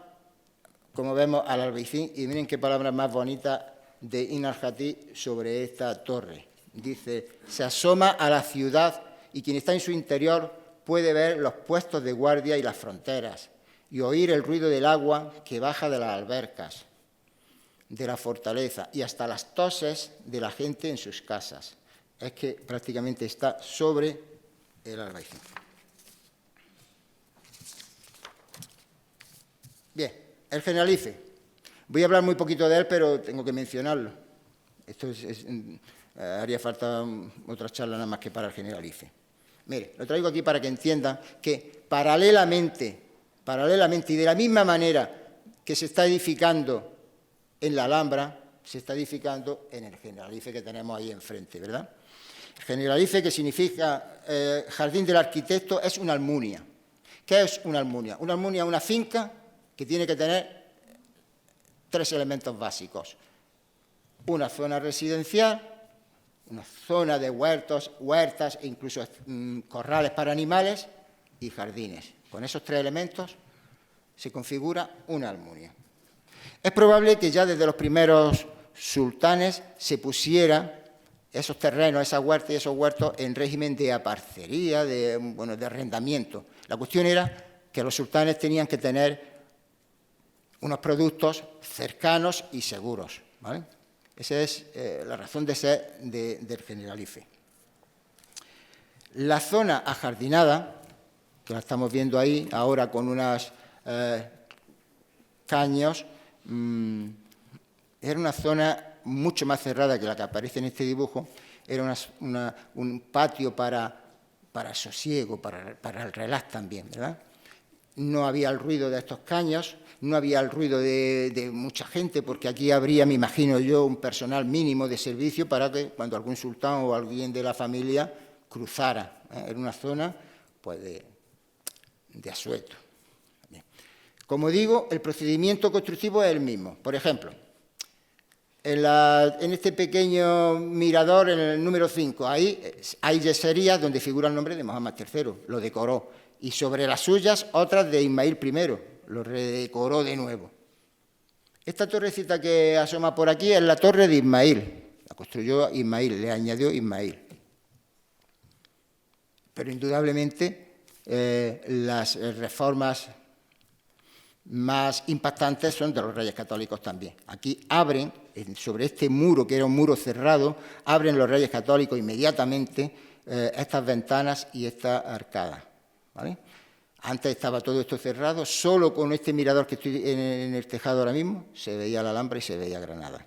como vemos, al Albaicín, y miren qué palabra más bonita de Ibn al-Jatib sobre esta torre. Dice, se asoma a la ciudad y quien está en su interior puede ver los puestos de guardia y las fronteras y oír el ruido del agua que baja de las albercas, de la fortaleza y hasta las toses de la gente en sus casas. Es que prácticamente está sobre el Albaicín. Bien, el Generalife. Voy a hablar muy poquito de él, pero tengo que mencionarlo. Esto haría falta otra charla nada más que para el Generalife. Mire, lo traigo aquí para que entiendan que paralelamente y de la misma manera que se está edificando en la Alhambra, se está edificando en el Generalife que tenemos ahí enfrente, ¿verdad? El Generalife, que significa Jardín del Arquitecto, es una almunia. ¿Qué es una almunia? Una almunia es una finca que tiene que tener 3 elementos básicos. Una zona residencial, una zona de huertas e incluso corrales para animales y jardines. Con esos 3 elementos se configura una almunia. Es probable que ya desde los primeros sultanes se pusiera esos terrenos, esas huertas y esos huertos en régimen de aparcería, de arrendamiento. La cuestión era que los sultanes tenían que tener unos productos cercanos y seguros, ¿vale? Esa es la razón de ser del Generalife. La zona ajardinada, que la estamos viendo ahí ahora con unos caños, era una zona mucho más cerrada que la que aparece en este dibujo. Era un patio para sosiego, para el relax también, ¿verdad? No había el ruido de estos caños, no había el ruido de mucha gente, porque aquí habría, me imagino yo, un personal mínimo de servicio para que cuando algún sultán o alguien de la familia cruzara. Era una zona pues, de asueto. Bien. Como digo, el procedimiento constructivo es el mismo. Por ejemplo, en este pequeño mirador, en el número 5, ahí hay yeserías donde figura el nombre de Mohamed III, lo decoró. Y sobre las suyas, otras de Ismail I, lo redecoró de nuevo. Esta torrecita que asoma por aquí es la torre de Ismail, la construyó Ismail, le añadió Ismail. Pero indudablemente las reformas más impactantes son de los Reyes Católicos también. Aquí abren, sobre este muro, que era un muro cerrado, abren los Reyes Católicos inmediatamente estas ventanas y esta arcada, ¿vale? Antes estaba todo esto cerrado, solo con este mirador que estoy en el tejado ahora mismo, se veía la Alhambra y se veía Granada.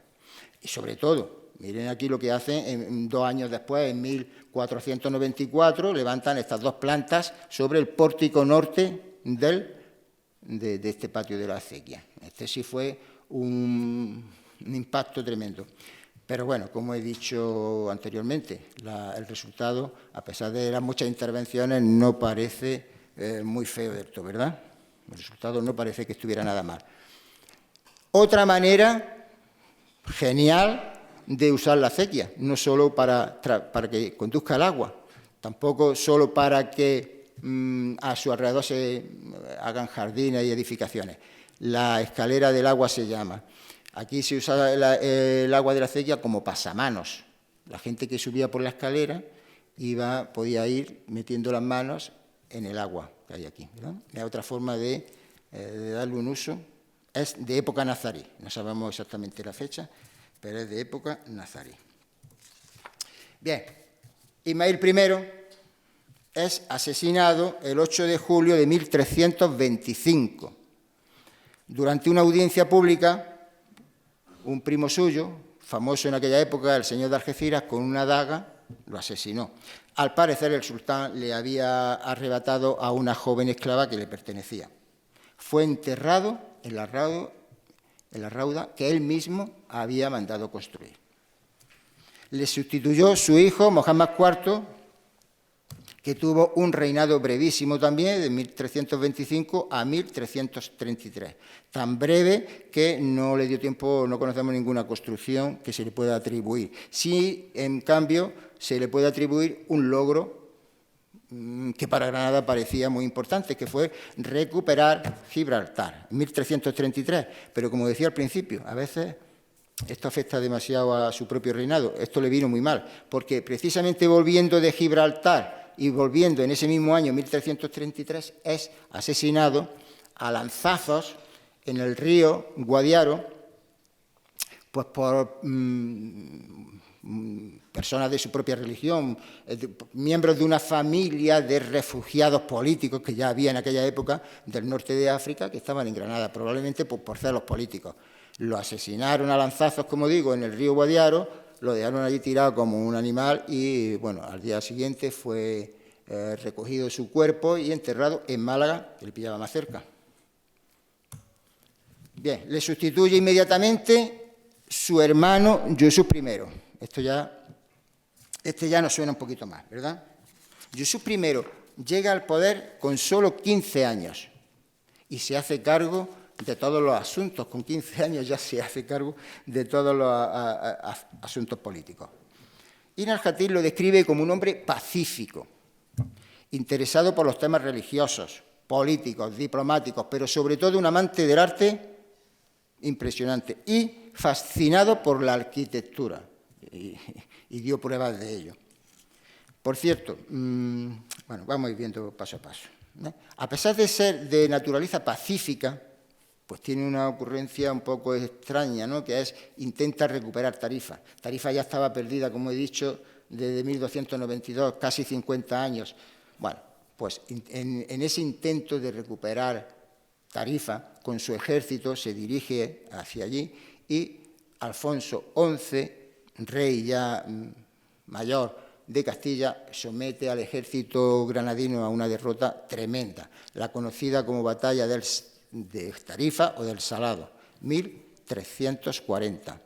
Y sobre todo, miren aquí lo que hacen 2 años después, en 1494, levantan estas 2 plantas sobre el pórtico norte de este patio de la acequia. Este sí fue un impacto tremendo. Pero bueno, como he dicho anteriormente, el resultado, a pesar de las muchas intervenciones, no parece muy feo de esto, ¿verdad? El resultado no parece que estuviera nada mal. Otra manera genial de usar la acequia, no solo para que conduzca el agua, tampoco solo para que a su alrededor se hagan jardines y edificaciones. La escalera del agua se llama. Aquí se usaba el agua de la acequia como pasamanos. La gente que subía por la escalera podía ir metiendo las manos en el agua que hay aquí, ¿verdad? Es otra forma de darle un uso. Es de época nazarí, no sabemos exactamente la fecha, pero es de época nazarí. Bien, Ismail I es asesinado el 8 de julio de 1325. Durante una audiencia pública, un primo suyo, famoso en aquella época, el señor de Algeciras, con una daga, lo asesinó. Al parecer, el sultán le había arrebatado a una joven esclava que le pertenecía. Fue enterrado en la rauda que él mismo había mandado construir. Le sustituyó su hijo, Mohamed IV, que tuvo un reinado brevísimo también, de 1325 a 1333. Tan breve que no le dio tiempo, no conocemos ninguna construcción que se le pueda atribuir. Sí, en cambio, se le puede atribuir un logro que para Granada parecía muy importante, que fue recuperar Gibraltar, en 1333. Pero como decía al principio, a veces esto afecta demasiado a su propio reinado. Esto le vino muy mal, porque precisamente volviendo de Gibraltar y volviendo en ese mismo año, 1333, es asesinado a lanzazos en el río Guadiaro, pues por personas de su propia religión, miembros de una familia de refugiados políticos que ya había en aquella época del norte de África, que estaban en Granada, probablemente por celos políticos. Lo asesinaron a lanzazos, como digo, en el río Guadiaro, lo dejaron allí tirado como un animal y, bueno, al día siguiente fue recogido su cuerpo y enterrado en Málaga, que le pillaba más cerca. Bien, le sustituye inmediatamente su hermano Yusuf I. Este ya nos suena un poquito más, ¿verdad? Yusuf I llega al poder con solo 15 años y se hace cargo de todos los asuntos. Con 15 años ya se hace cargo de todos los asuntos políticos. Ibn al-Jatib lo describe como un hombre pacífico, interesado por los temas religiosos, políticos, diplomáticos, pero sobre todo un amante del arte impresionante y fascinado por la arquitectura. Y dio pruebas de ello. Por cierto, bueno, vamos a ir viendo paso a paso, ¿no? A pesar de ser de naturaleza pacífica, pues tiene una ocurrencia un poco extraña, ¿no? Que es, intenta recuperar Tarifa. Tarifa ya estaba perdida, como he dicho, desde 1292, casi 50 años. Bueno, pues en ese intento de recuperar Tarifa, con su ejército se dirige hacia allí y Alfonso XI, rey ya mayor de Castilla, somete al ejército granadino a una derrota tremenda, la conocida como Batalla de Tarifa o del Salado, 1340.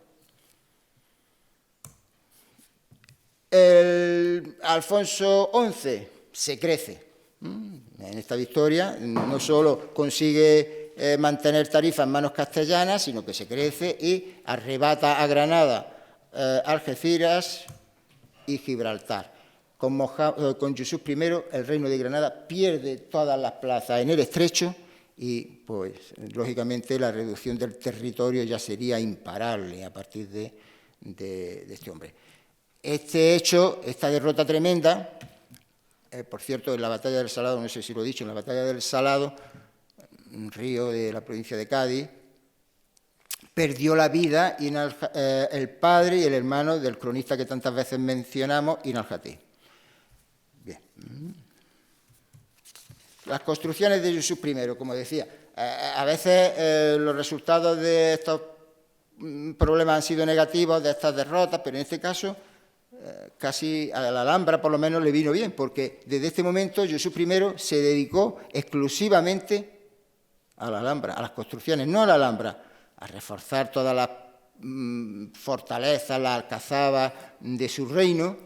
Alfonso XI se crece. En esta victoria no solo consigue mantener Tarifa en manos castellanas, sino que se crece y arrebata a Granada, Algeciras y Gibraltar. Con Yusuf I, el reino de Granada pierde todas las plazas en el estrecho y, pues, lógicamente, la reducción del territorio ya sería imparable a partir de este hombre. Este hecho, esta derrota tremenda, por cierto, en la Batalla del Salado, no sé si lo he dicho, en la Batalla del Salado, un río de la provincia de Cádiz, perdió la vida el padre y el hermano del cronista que tantas veces mencionamos, Ibn al-Jatib. Bien. Las construcciones de Yusuf I, como decía, a veces los resultados de estos problemas han sido negativos, de estas derrotas, pero en este caso casi a la Alhambra por lo menos le vino bien, porque desde este momento Yusuf I se dedicó exclusivamente a la Alhambra, a las construcciones, no a la Alhambra, a reforzar todas las fortalezas, las alcazabas de su reino,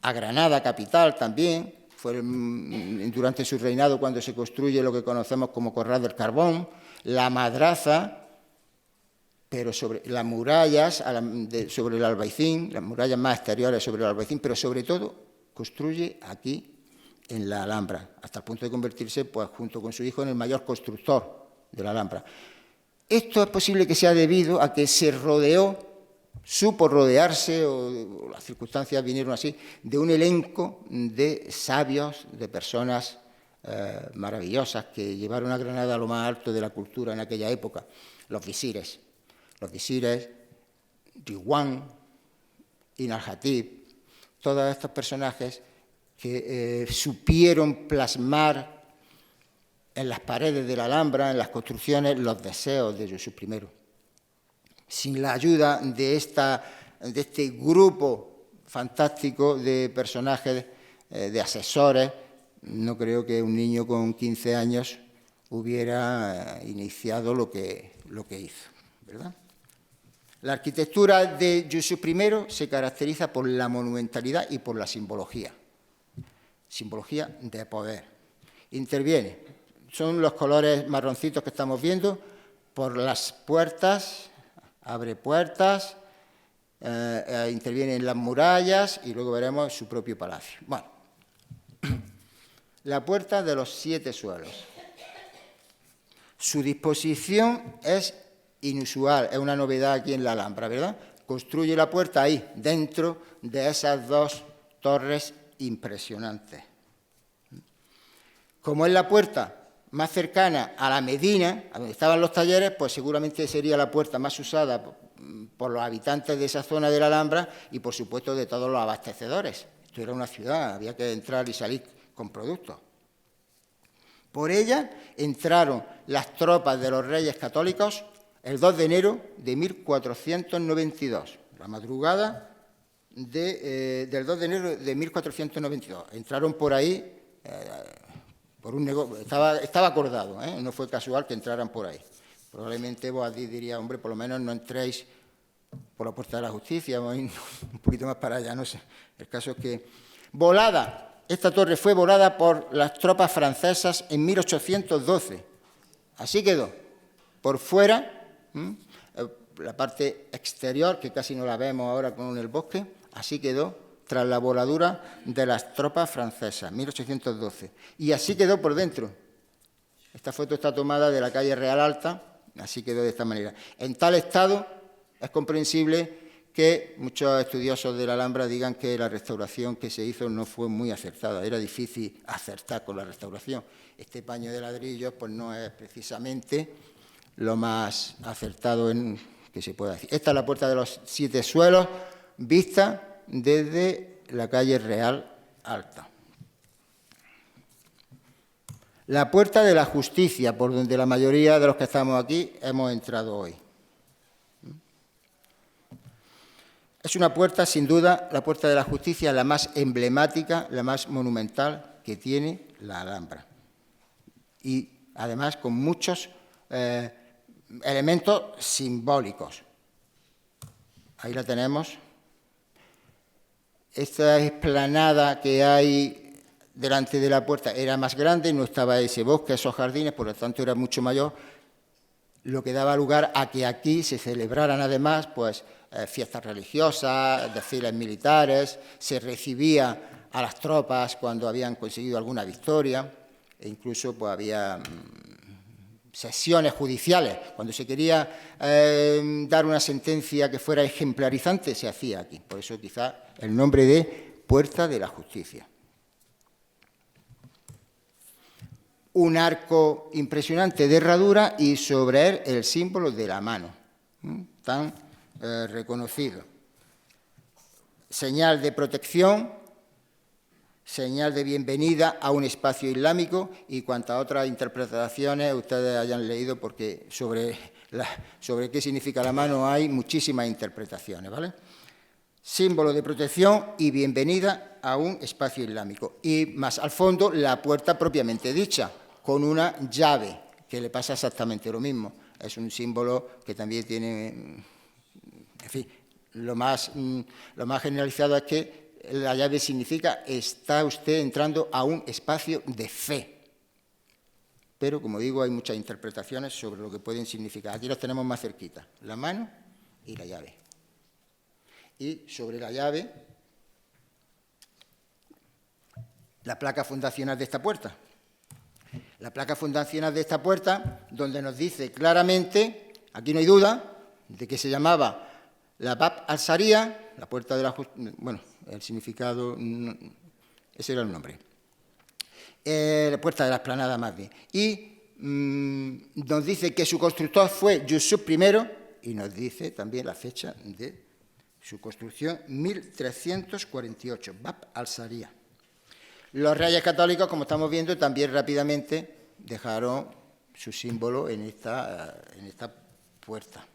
a Granada capital también, fue durante su reinado cuando se construye lo que conocemos como Corral del Carbón, la Madraza, pero sobre las murallas, sobre el Albaicín, las murallas más exteriores sobre el Albaicín, pero sobre todo construye aquí en la Alhambra, hasta el punto de convertirse, pues, junto con su hijo, en el mayor constructor de la Alhambra. Esto es posible que sea debido a que se supo rodearse, o las circunstancias vinieron así, de un elenco de sabios, de personas maravillosas que llevaron a Granada a lo más alto de la cultura en aquella época, los visires, Diwan, Ibn al-Jatib, todos estos personajes que supieron plasmar en las paredes de la Alhambra, en las construcciones, los deseos de Yusuf I. Sin la ayuda de este grupo fantástico de personajes, de asesores, no creo que un niño con 15 años hubiera iniciado lo que hizo, ¿verdad? La arquitectura de Yusuf I se caracteriza por la monumentalidad y por la simbología de poder. Interviene, son los colores marroncitos que estamos viendo, por las puertas, abre puertas, interviene en las murallas y luego veremos su propio palacio. Bueno, La puerta de los 7 suelos. Su disposición es inusual, es una novedad aquí en la Alhambra, ¿verdad? Construye la puerta ahí, dentro de esas 2 torres impresionantes. Como es la puerta más cercana a la Medina, a donde estaban los talleres, pues seguramente sería la puerta más usada por los habitantes de esa zona de la Alhambra y, por supuesto, de todos los abastecedores. Esto era una ciudad, había que entrar y salir con productos. Por ella entraron las tropas de los reyes católicos el 2 de enero de 1492, la madrugada del 2 de enero de 1492. Entraron por ahí, por un negocio, estaba acordado, no fue casual que entraran por ahí. Probablemente Boadí diría, hombre, por lo menos no entréis por la Puerta de la Justicia, vamos a ir un poquito más para allá, no sé. El caso es que, esta torre fue volada por las tropas francesas en 1812. Así quedó, por fuera, la parte exterior, que casi no la vemos ahora con el bosque, así quedó tras la voladura de las tropas francesas, 1812. Y así quedó por dentro. Esta foto está tomada de la calle Real Alta, así quedó de esta manera. En tal estado es comprensible que muchos estudiosos de la Alhambra digan que la restauración que se hizo no fue muy acertada, era difícil acertar con la restauración. Este paño de ladrillos pues no es precisamente lo más acertado que se pueda decir. Esta es la puerta de los 7 suelos, vista desde la calle Real Alta. La puerta de la Justicia, por donde la mayoría de los que estamos aquí hemos entrado hoy. Es una puerta, sin duda, la puerta de la Justicia, la más emblemática, la más monumental que tiene la Alhambra. Y, además, con muchos elementos simbólicos. Ahí la tenemos. Esta explanada que hay delante de la puerta era más grande, no estaba ese bosque, esos jardines, por lo tanto era mucho mayor, lo que daba lugar a que aquí se celebraran además pues, fiestas religiosas, desfiles militares, se recibía a las tropas cuando habían conseguido alguna victoria, e incluso pues, había sesiones judiciales. Cuando se quería dar una sentencia que fuera ejemplarizante, se hacía aquí. Por eso quizá el nombre de Puerta de la Justicia. Un arco impresionante de herradura y sobre él el símbolo de la mano, tan reconocido. Señal de protección, señal de bienvenida a un espacio islámico y cuantas otras interpretaciones ustedes hayan leído, porque sobre qué significa la mano hay muchísimas interpretaciones, ¿vale? Símbolo de protección y bienvenida a un espacio islámico. Y más al fondo, la puerta propiamente dicha, con una llave, que le pasa exactamente lo mismo. Es un símbolo que también tiene, en fin, lo más generalizado es que la llave significa está usted entrando a un espacio de fe. Pero, como digo, hay muchas interpretaciones sobre lo que pueden significar. Aquí las tenemos más cerquita, la mano y la llave. Y sobre la llave, la placa fundacional de esta puerta. La placa fundacional de esta puerta, donde nos dice claramente, aquí no hay duda, de que se llamaba la Bab al-Saria, la puerta de la justicia, bueno, el significado, ese era el nombre. La puerta de la explanada más bien. Y nos dice que su constructor fue Yusuf I y nos dice también la fecha de su construcción, 1348, Bab al-Saria. Los reyes católicos, como estamos viendo, también rápidamente dejaron su símbolo en esta puerta.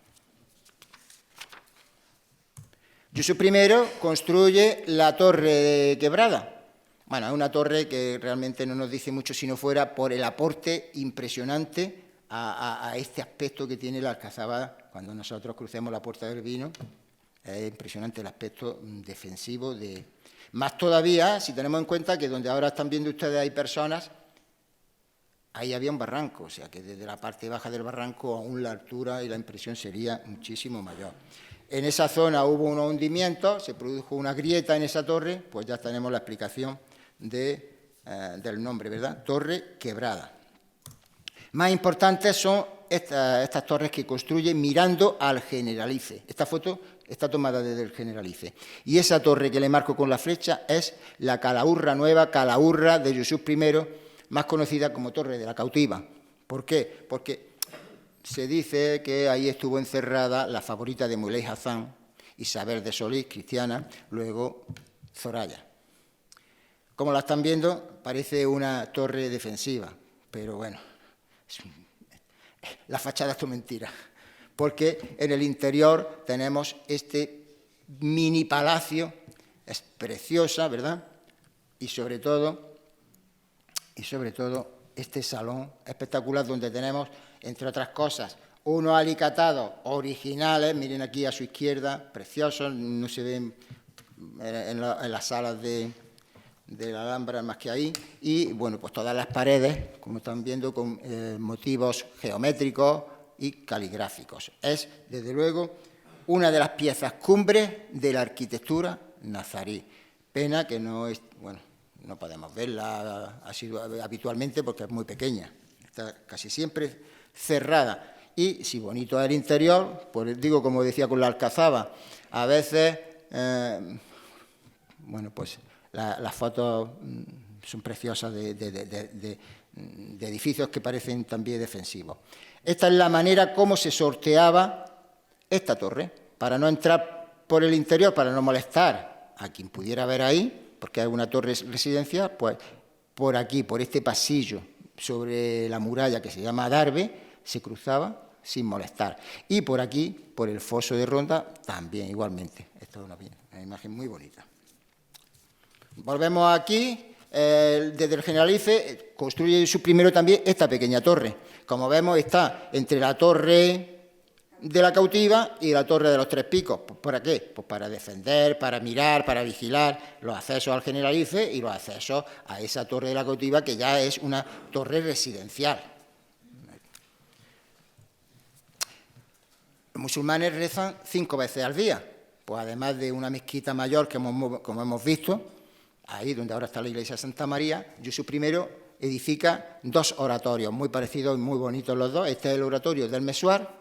Yusuf I construye la torre quebrada. Bueno, es una torre que realmente no nos dice mucho si no fuera por el aporte impresionante a este aspecto que tiene la Alcazaba cuando nosotros crucemos la Puerta del Vino. Es impresionante el aspecto defensivo Más todavía, si tenemos en cuenta que donde ahora están viendo ustedes hay personas, ahí había un barranco, o sea que desde la parte baja del barranco aún la altura y la impresión sería muchísimo mayor. En esa zona hubo unos hundimientos, se produjo una grieta en esa torre, pues ya tenemos la explicación de del nombre, ¿verdad? Torre quebrada. Más importantes son estas torres que construye mirando al Generalife. Esta foto está tomada desde el Generalife. Y esa torre que le marco con la flecha es la Calahurra Nueva, Calahurra de Yusuf I, más conocida como Torre de la Cautiva. ¿Por qué? Porque se dice que ahí estuvo encerrada la favorita de Muley Hassan, Isabel de Solís, cristiana, luego Zoraya. Como la están viendo, parece una torre defensiva, pero bueno, la fachada es tu mentira, porque en el interior tenemos este mini palacio, es preciosa, ¿verdad? Y sobre todo, este salón espectacular donde tenemos, entre otras cosas, unos alicatados originales, miren aquí a su izquierda, preciosos, no se ven en las salas de la Alhambra más que ahí, y bueno, pues todas las paredes, como están viendo, con motivos geométricos y caligráficos. Es, desde luego, una de las piezas cumbres de la arquitectura nazarí. Pena que no podemos verla así habitualmente porque es muy pequeña, está casi siempre cerrada. Y si bonito es el interior, pues digo, como decía con la Alcazaba, a veces, pues las fotos son preciosas de edificios que parecen también defensivos. Esta es la manera como se sorteaba esta torre, para no entrar por el interior, para no molestar a quien pudiera ver ahí, porque hay una torre residencial, pues por aquí, por este pasillo sobre la muralla que se llama Darbe, se cruzaba sin molestar. Y por aquí, por el foso de Ronda, también igualmente. Esto es una imagen muy bonita. Volvemos aquí, desde el Generalife construye su primero también esta pequeña torre. Como vemos, está entre la torre de la Cautiva y la torre de los Tres Picos. ¿Para qué? Pues para defender, para mirar, para vigilar los accesos al Generalife y los accesos a esa torre de la Cautiva, que ya es una torre residencial. Los musulmanes rezan 5 veces al día, pues además de una mezquita mayor, como hemos visto, ahí donde ahora está la iglesia de Santa María, Yusuf I edifica 2 oratorios, muy parecidos y muy bonitos los dos. Este es el oratorio del Mesuar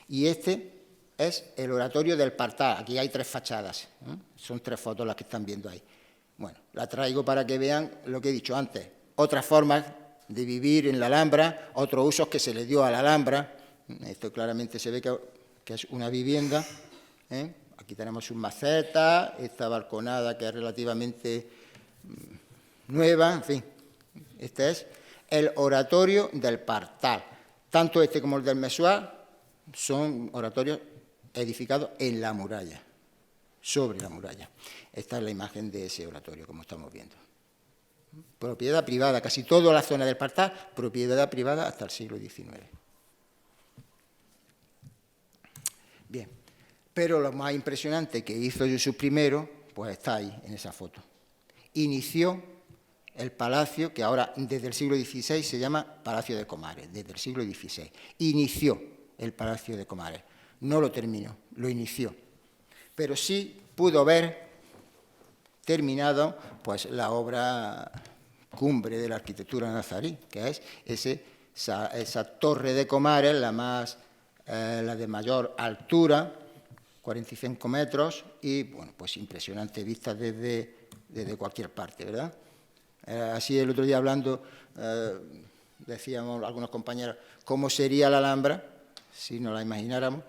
y este es el oratorio del Partal. Aquí hay 3 fachadas, son 3 fotos las que están viendo ahí. Bueno, la traigo para que vean lo que he dicho antes, otras formas de vivir en la Alhambra, otros usos que se le dio a la Alhambra. Esto claramente se ve que es una vivienda, Aquí tenemos sus macetas, esta balconada que es relativamente nueva, en fin. Este es el oratorio del Partal. Tanto este como el del Mesuar son oratorios edificados en la muralla, sobre la muralla. Esta es la imagen de ese oratorio, como estamos viendo. Propiedad privada, casi toda la zona del Partal, propiedad privada hasta el siglo XIX. Bien, pero lo más impresionante que hizo Yusuf I, pues está ahí, en esa foto. Inició el palacio, que ahora desde el siglo XVI se llama Palacio de Comares, desde el siglo XVI. Inició el Palacio de Comares, no lo terminó, lo inició. Pero sí pudo ver terminado pues, la obra cumbre de la arquitectura nazarí, que es esa torre de Comares, la de mayor altura, 45 metros, y bueno, pues impresionante vista desde cualquier parte, ¿verdad? Así el otro día hablando, decíamos algunos compañeros, ¿cómo sería la Alhambra si nos la imagináramos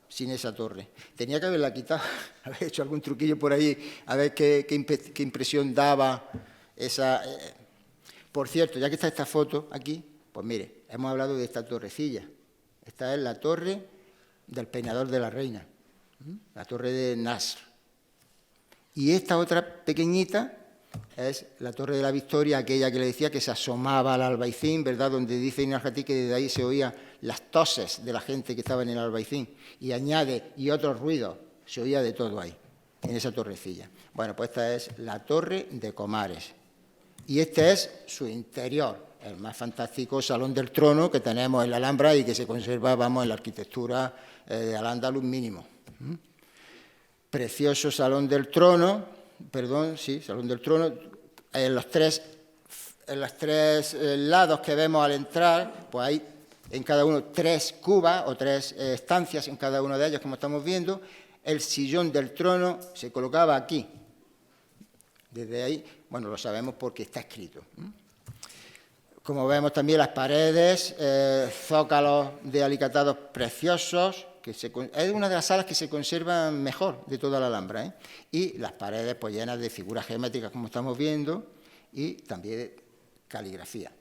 sin esa torre? Tenía que haberla quitado, haber hecho algún truquillo por ahí, a ver qué impresión daba esa... Por cierto, ya que está esta foto aquí, pues mire, hemos hablado de esta torrecilla. Esta es la torre del peinador de la reina, la torre de Nasr. Y esta otra pequeñita es la torre de la Victoria, aquella que le decía que se asomaba al Albaicín, ¿verdad? Donde dice Ibn al-Jatí que desde ahí se oían las toses de la gente que estaba en el Albaicín. Y añade, y otros ruidos, se oía de todo ahí, en esa torrecilla. Bueno, pues esta es la torre de Comares. Y este es su interior, el más fantástico Salón del Trono que tenemos en la Alhambra y que se conserva, vamos, en la arquitectura de Al-Ándalus mínimo. Precioso Salón del Trono, Salón del Trono, en los tres lados que vemos al entrar, pues hay en cada uno 3 cubas o 3 estancias en cada uno de ellos, como estamos viendo. El sillón del trono se colocaba aquí. Desde ahí, bueno, lo sabemos porque está escrito. Como vemos también las paredes, zócalos de alicatados preciosos, es una de las salas que se conservan mejor de toda la Alhambra, ¿eh? Y las paredes pues llenas de figuras geométricas, como estamos viendo, y también de caligrafía.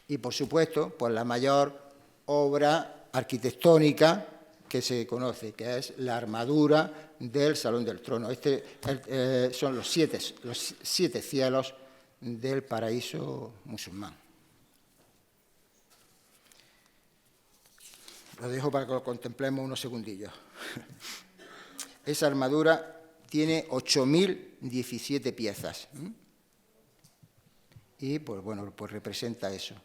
Y, por supuesto, pues la mayor obra arquitectónica que se conoce, que es la armadura del Salón del Trono. Son los siete cielos del paraíso musulmán. Lo dejo para que lo contemplemos unos segundillos. Esa armadura tiene 8.017 piezas. Y, pues bueno, pues representa eso,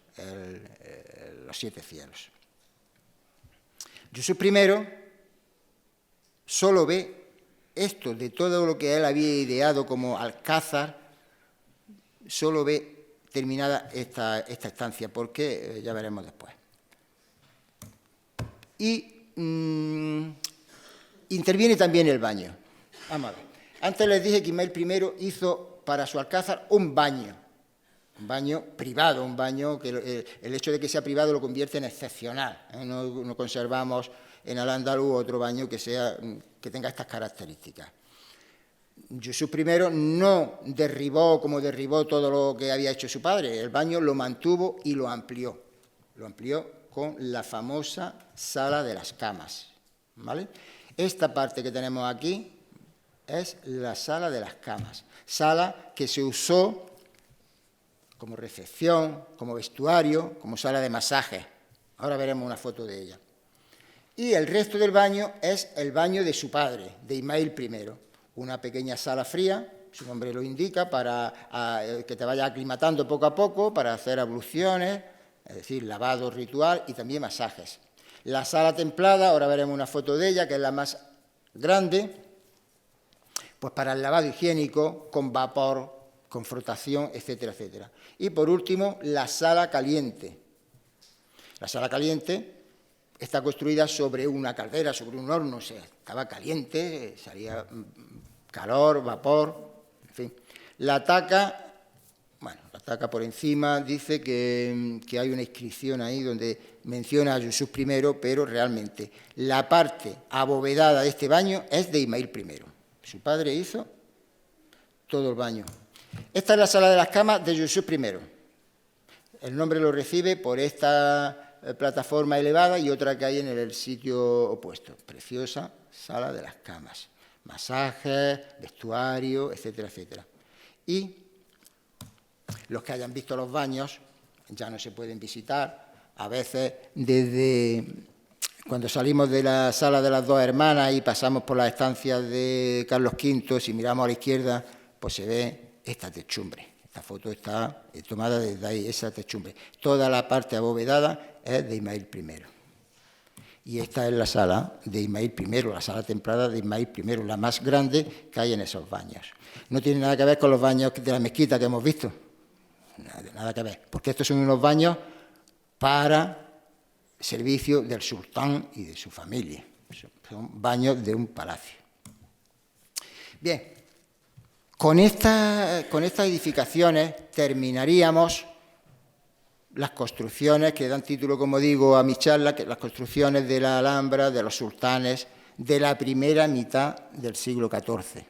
los 7 cielos. Josep I solo ve esto de todo lo que él había ideado como alcázar, solo ve terminada esta estancia, porque ya veremos después. Y interviene también el baño. Vamos a ver. Antes les dije que Ismael I hizo para su alcázar un baño privado, un baño que el hecho de que sea privado lo convierte en excepcional. No conservamos en Al-Ándalus otro baño que tenga estas características. Josep I no derribó como derribó todo lo que había hecho su padre. El baño lo mantuvo y lo amplió. Lo amplió con la famosa sala de las camas, ¿vale? Esta parte que tenemos aquí es la sala de las camas, sala que se usó como recepción, como vestuario, como sala de masajes. Ahora veremos una foto de ella. Y el resto del baño es el baño de su padre, de Ismael I. Una pequeña sala fría, su nombre lo indica, para que te vaya aclimatando poco a poco, para hacer abluciones, es decir, lavado ritual y también masajes. La sala templada, ahora veremos una foto de ella, que es la más grande, pues para el lavado higiénico, con vapor, con frotación, etcétera, etcétera. Y por último, la sala caliente. La sala caliente está construida sobre una caldera, sobre un horno, o sea, estaba caliente, salía calor, vapor, en fin. La taca por encima dice que hay una inscripción ahí donde menciona a Josep I, pero realmente la parte abovedada de este baño es de Ismael I. Su padre hizo todo el baño. Esta es la sala de las camas de Josep I. El nombre lo recibe por esta plataforma elevada y otra que hay en el sitio opuesto. Preciosa sala de las camas. Masajes, vestuario, etcétera, etcétera. Y los que hayan visto los baños ya no se pueden visitar. A veces, desde cuando salimos de la sala de las dos hermanas y pasamos por las estancias de Carlos V, si miramos a la izquierda, pues se ve esta techumbre. Esta foto está tomada desde ahí, esa techumbre. Toda la parte abovedada es de Ismael I. Y esta es la sala de Ismael I, la sala templada de Ismael I, la más grande que hay en esos baños. No tiene nada que ver con los baños de la mezquita que hemos visto. Nada que ver, porque estos son unos baños para servicio del sultán y de su familia. Son baños de un palacio. Bien, con estas edificaciones terminaríamos las construcciones que dan título, como digo, a mi charla, que las construcciones de la Alhambra, de los sultanes, de la primera mitad del siglo XIV.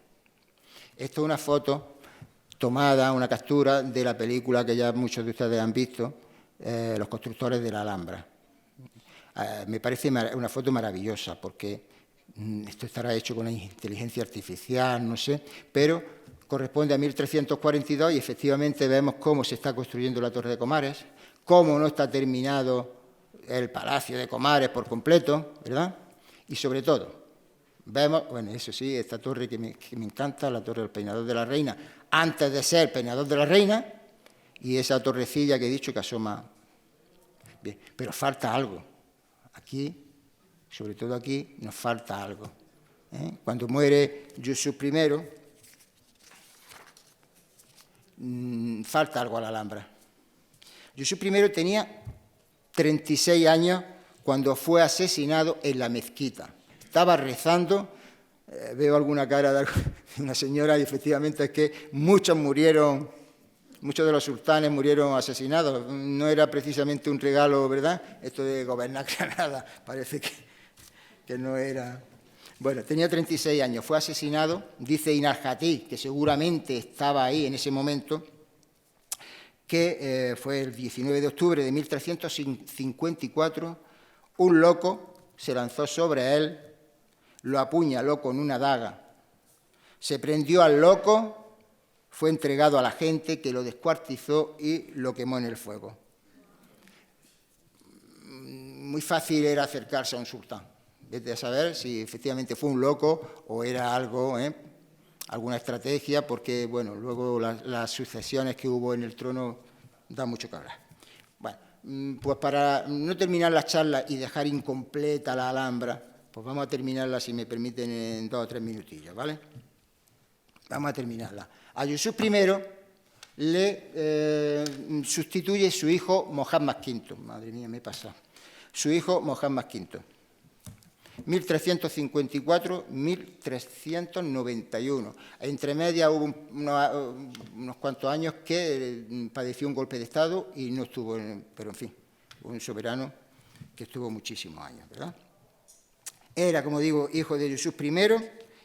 Esto es una foto tomada, una captura de la película que ya muchos de ustedes han visto, Los constructores de la Alhambra. Me parece una foto maravillosa, porque esto estará hecho con la inteligencia artificial, no sé, pero corresponde a 1342 y efectivamente vemos cómo se está construyendo la Torre de Comares, cómo no está terminado el Palacio de Comares por completo, ¿verdad? Y sobre todo, vemos, bueno, eso sí, esta torre que me encanta, la Torre del Peinador de la Reina, antes de ser Peinador de la Reina, y esa torrecilla que he dicho que asoma. Bien, pero falta algo. Aquí, sobre todo aquí, nos falta algo. Cuando muere Josep I, falta algo a la Alhambra. Yusuf I tenía 36 años cuando fue asesinado en la mezquita. Estaba rezando, veo alguna cara de una señora y efectivamente es que muchos murieron, muchos de los sultanes murieron asesinados. No era precisamente un regalo, ¿verdad? Esto de gobernar Granada, parece que no era. Bueno, tenía 36 años, fue asesinado, dice Inarjatí, que seguramente estaba ahí en ese momento, que fue el 19 de octubre de 1354, un loco se lanzó sobre él, lo apuñaló con una daga, se prendió al loco, fue entregado a la gente que lo descuartizó y lo quemó en el fuego. Muy fácil era acercarse a un sultán, vete a saber si efectivamente fue un loco o era algo, alguna estrategia, porque bueno, luego las sucesiones que hubo en el trono da mucho que hablar. Bueno, pues para no terminar la charla y dejar incompleta la Alhambra, pues vamos a terminarla, si me permiten, en 2 o 3 minutillos, ¿vale? Vamos a terminarla. A Yusuf I le sustituye su hijo Mohammad V. Madre mía, me he pasado. Su hijo Mohammad V. 1354-1391. Entre medias hubo unos cuantos años que padeció un golpe de Estado y no estuvo, pero en fin, un soberano que estuvo muchísimos años, ¿verdad? Era, como digo, hijo de Yusuf I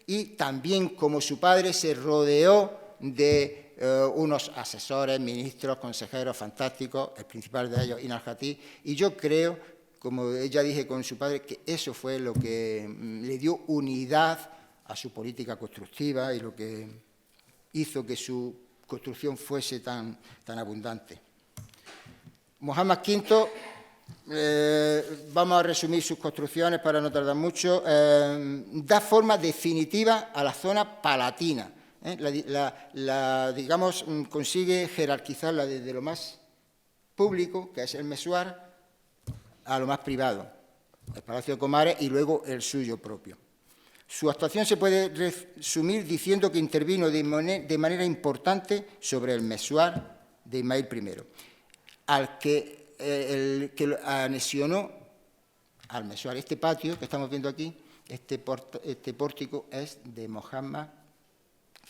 y también, como su padre, se rodeó de unos asesores, ministros, consejeros fantásticos, el principal de ellos, Inarjatí, y yo creo, como ya dije con su padre, que eso fue lo que le dio unidad a su política constructiva y lo que hizo que su construcción fuese tan abundante. Mohammad V, vamos a resumir sus construcciones para no tardar mucho, da forma definitiva a la zona palatina. Digamos, consigue jerarquizarla desde lo más público, que es el Mesuar, a lo más privado, el Palacio de Comares y luego el suyo propio. Su actuación se puede resumir diciendo que intervino de manera importante sobre el Mesuar de Ismael I, al que anexionó al Mesuar. Este patio que estamos viendo aquí, este pórtico, es de Mohammad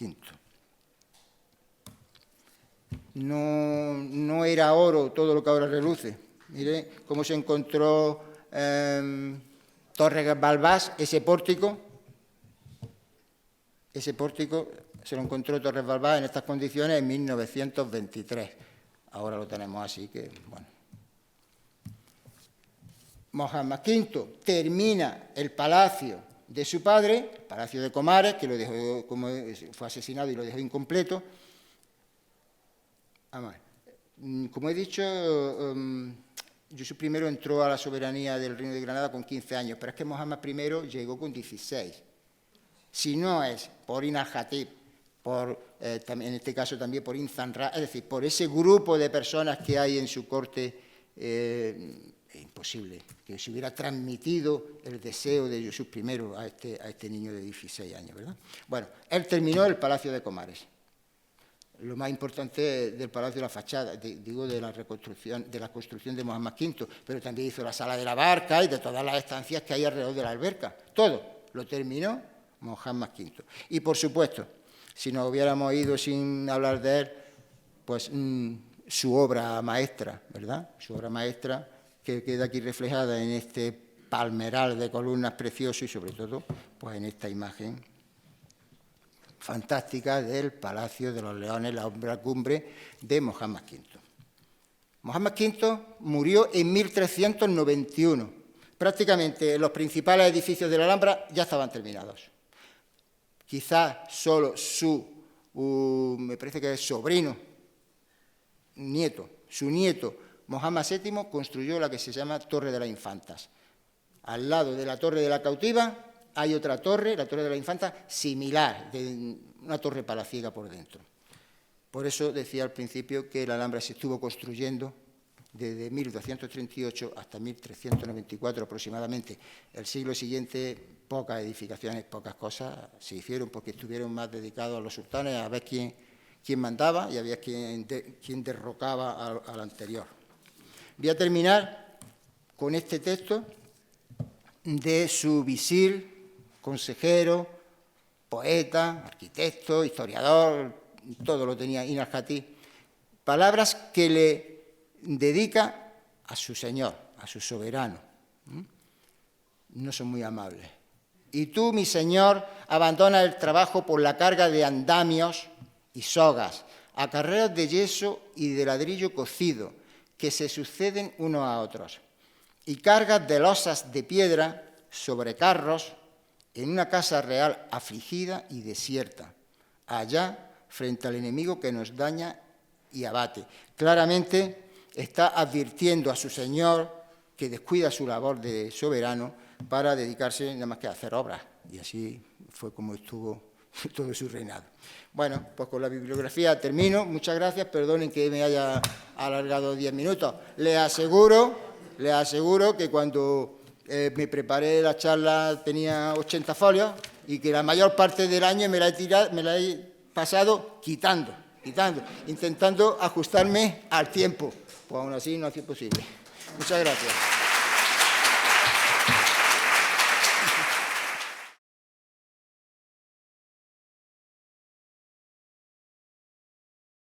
V. No era oro todo lo que ahora reluce. Mire cómo se encontró Torres Balbás, ese pórtico se lo encontró Torres Balbás en estas condiciones en 1923. Ahora lo tenemos así que, bueno. Mohammad V termina el palacio de su padre, el Palacio de Comares, que lo dejó, como fue asesinado y lo dejó incompleto. Como he dicho, Yusuf I entró a la soberanía del Reino de Granada con 15 años, pero es que Mohammad I llegó con 16. Si no es por Inarjatí, en este caso también por Inzanra, es decir, por ese grupo de personas que hay en su corte, es imposible que se hubiera transmitido el deseo de Yusuf I a este niño de 16 años, ¿verdad? Bueno, él terminó el Palacio de Comares. Lo más importante del Palacio de la fachada, digo, de la reconstrucción, de la construcción de Mohammad V, pero también hizo la Sala de la Barca y de todas las estancias que hay alrededor de la alberca. Todo lo terminó Mohammad V. Y, por supuesto, si nos hubiéramos ido sin hablar de él, pues su obra maestra, ¿verdad? Su obra maestra que queda aquí reflejada en este palmeral de columnas precioso y, sobre todo, pues en esta imagen fantástica del Palacio de los Leones, la obra cumbre de Mohammad V. Mohammad V murió en 1391. Prácticamente los principales edificios de la Alhambra ya estaban terminados. Quizás solo me parece que es sobrino, su nieto, Mohammad VII, construyó la que se llama Torre de las Infantas. Al lado de la Torre de la Cautiva hay otra torre, la Torre de la Infanta, similar, de una torre palaciega por dentro. Por eso decía al principio que la Alhambra se estuvo construyendo desde 1238 hasta 1394 aproximadamente. El siglo siguiente, pocas edificaciones, pocas cosas se hicieron porque estuvieron más dedicados a los sultanes a ver quién quien mandaba y había quien derrocaba al anterior. Voy a terminar con este texto de su visir, consejero, poeta, arquitecto, historiador, todo lo tenía Ibn al-Khatib, palabras que le dedica a su Señor, a su soberano. No son muy amables. Y tú, mi Señor, abandona el trabajo por la carga de andamios y sogas, acarreos de yeso y de ladrillo cocido, que se suceden unos a otros, y cargas de losas de piedra sobre carros en una casa real afligida y desierta, allá frente al enemigo que nos daña y abate. Claramente está advirtiendo a su Señor que descuida su labor de soberano para dedicarse nada más que a hacer obras. Y así fue como estuvo todo su reinado. Bueno, pues con la bibliografía termino. Muchas gracias. Perdonen que me haya alargado 10 minutos. Les aseguro que cuando me preparé la charla tenía 80 folios y que la mayor parte del año me la he pasado quitando, intentando ajustarme al tiempo. Pues aún así no ha sido posible. Muchas gracias.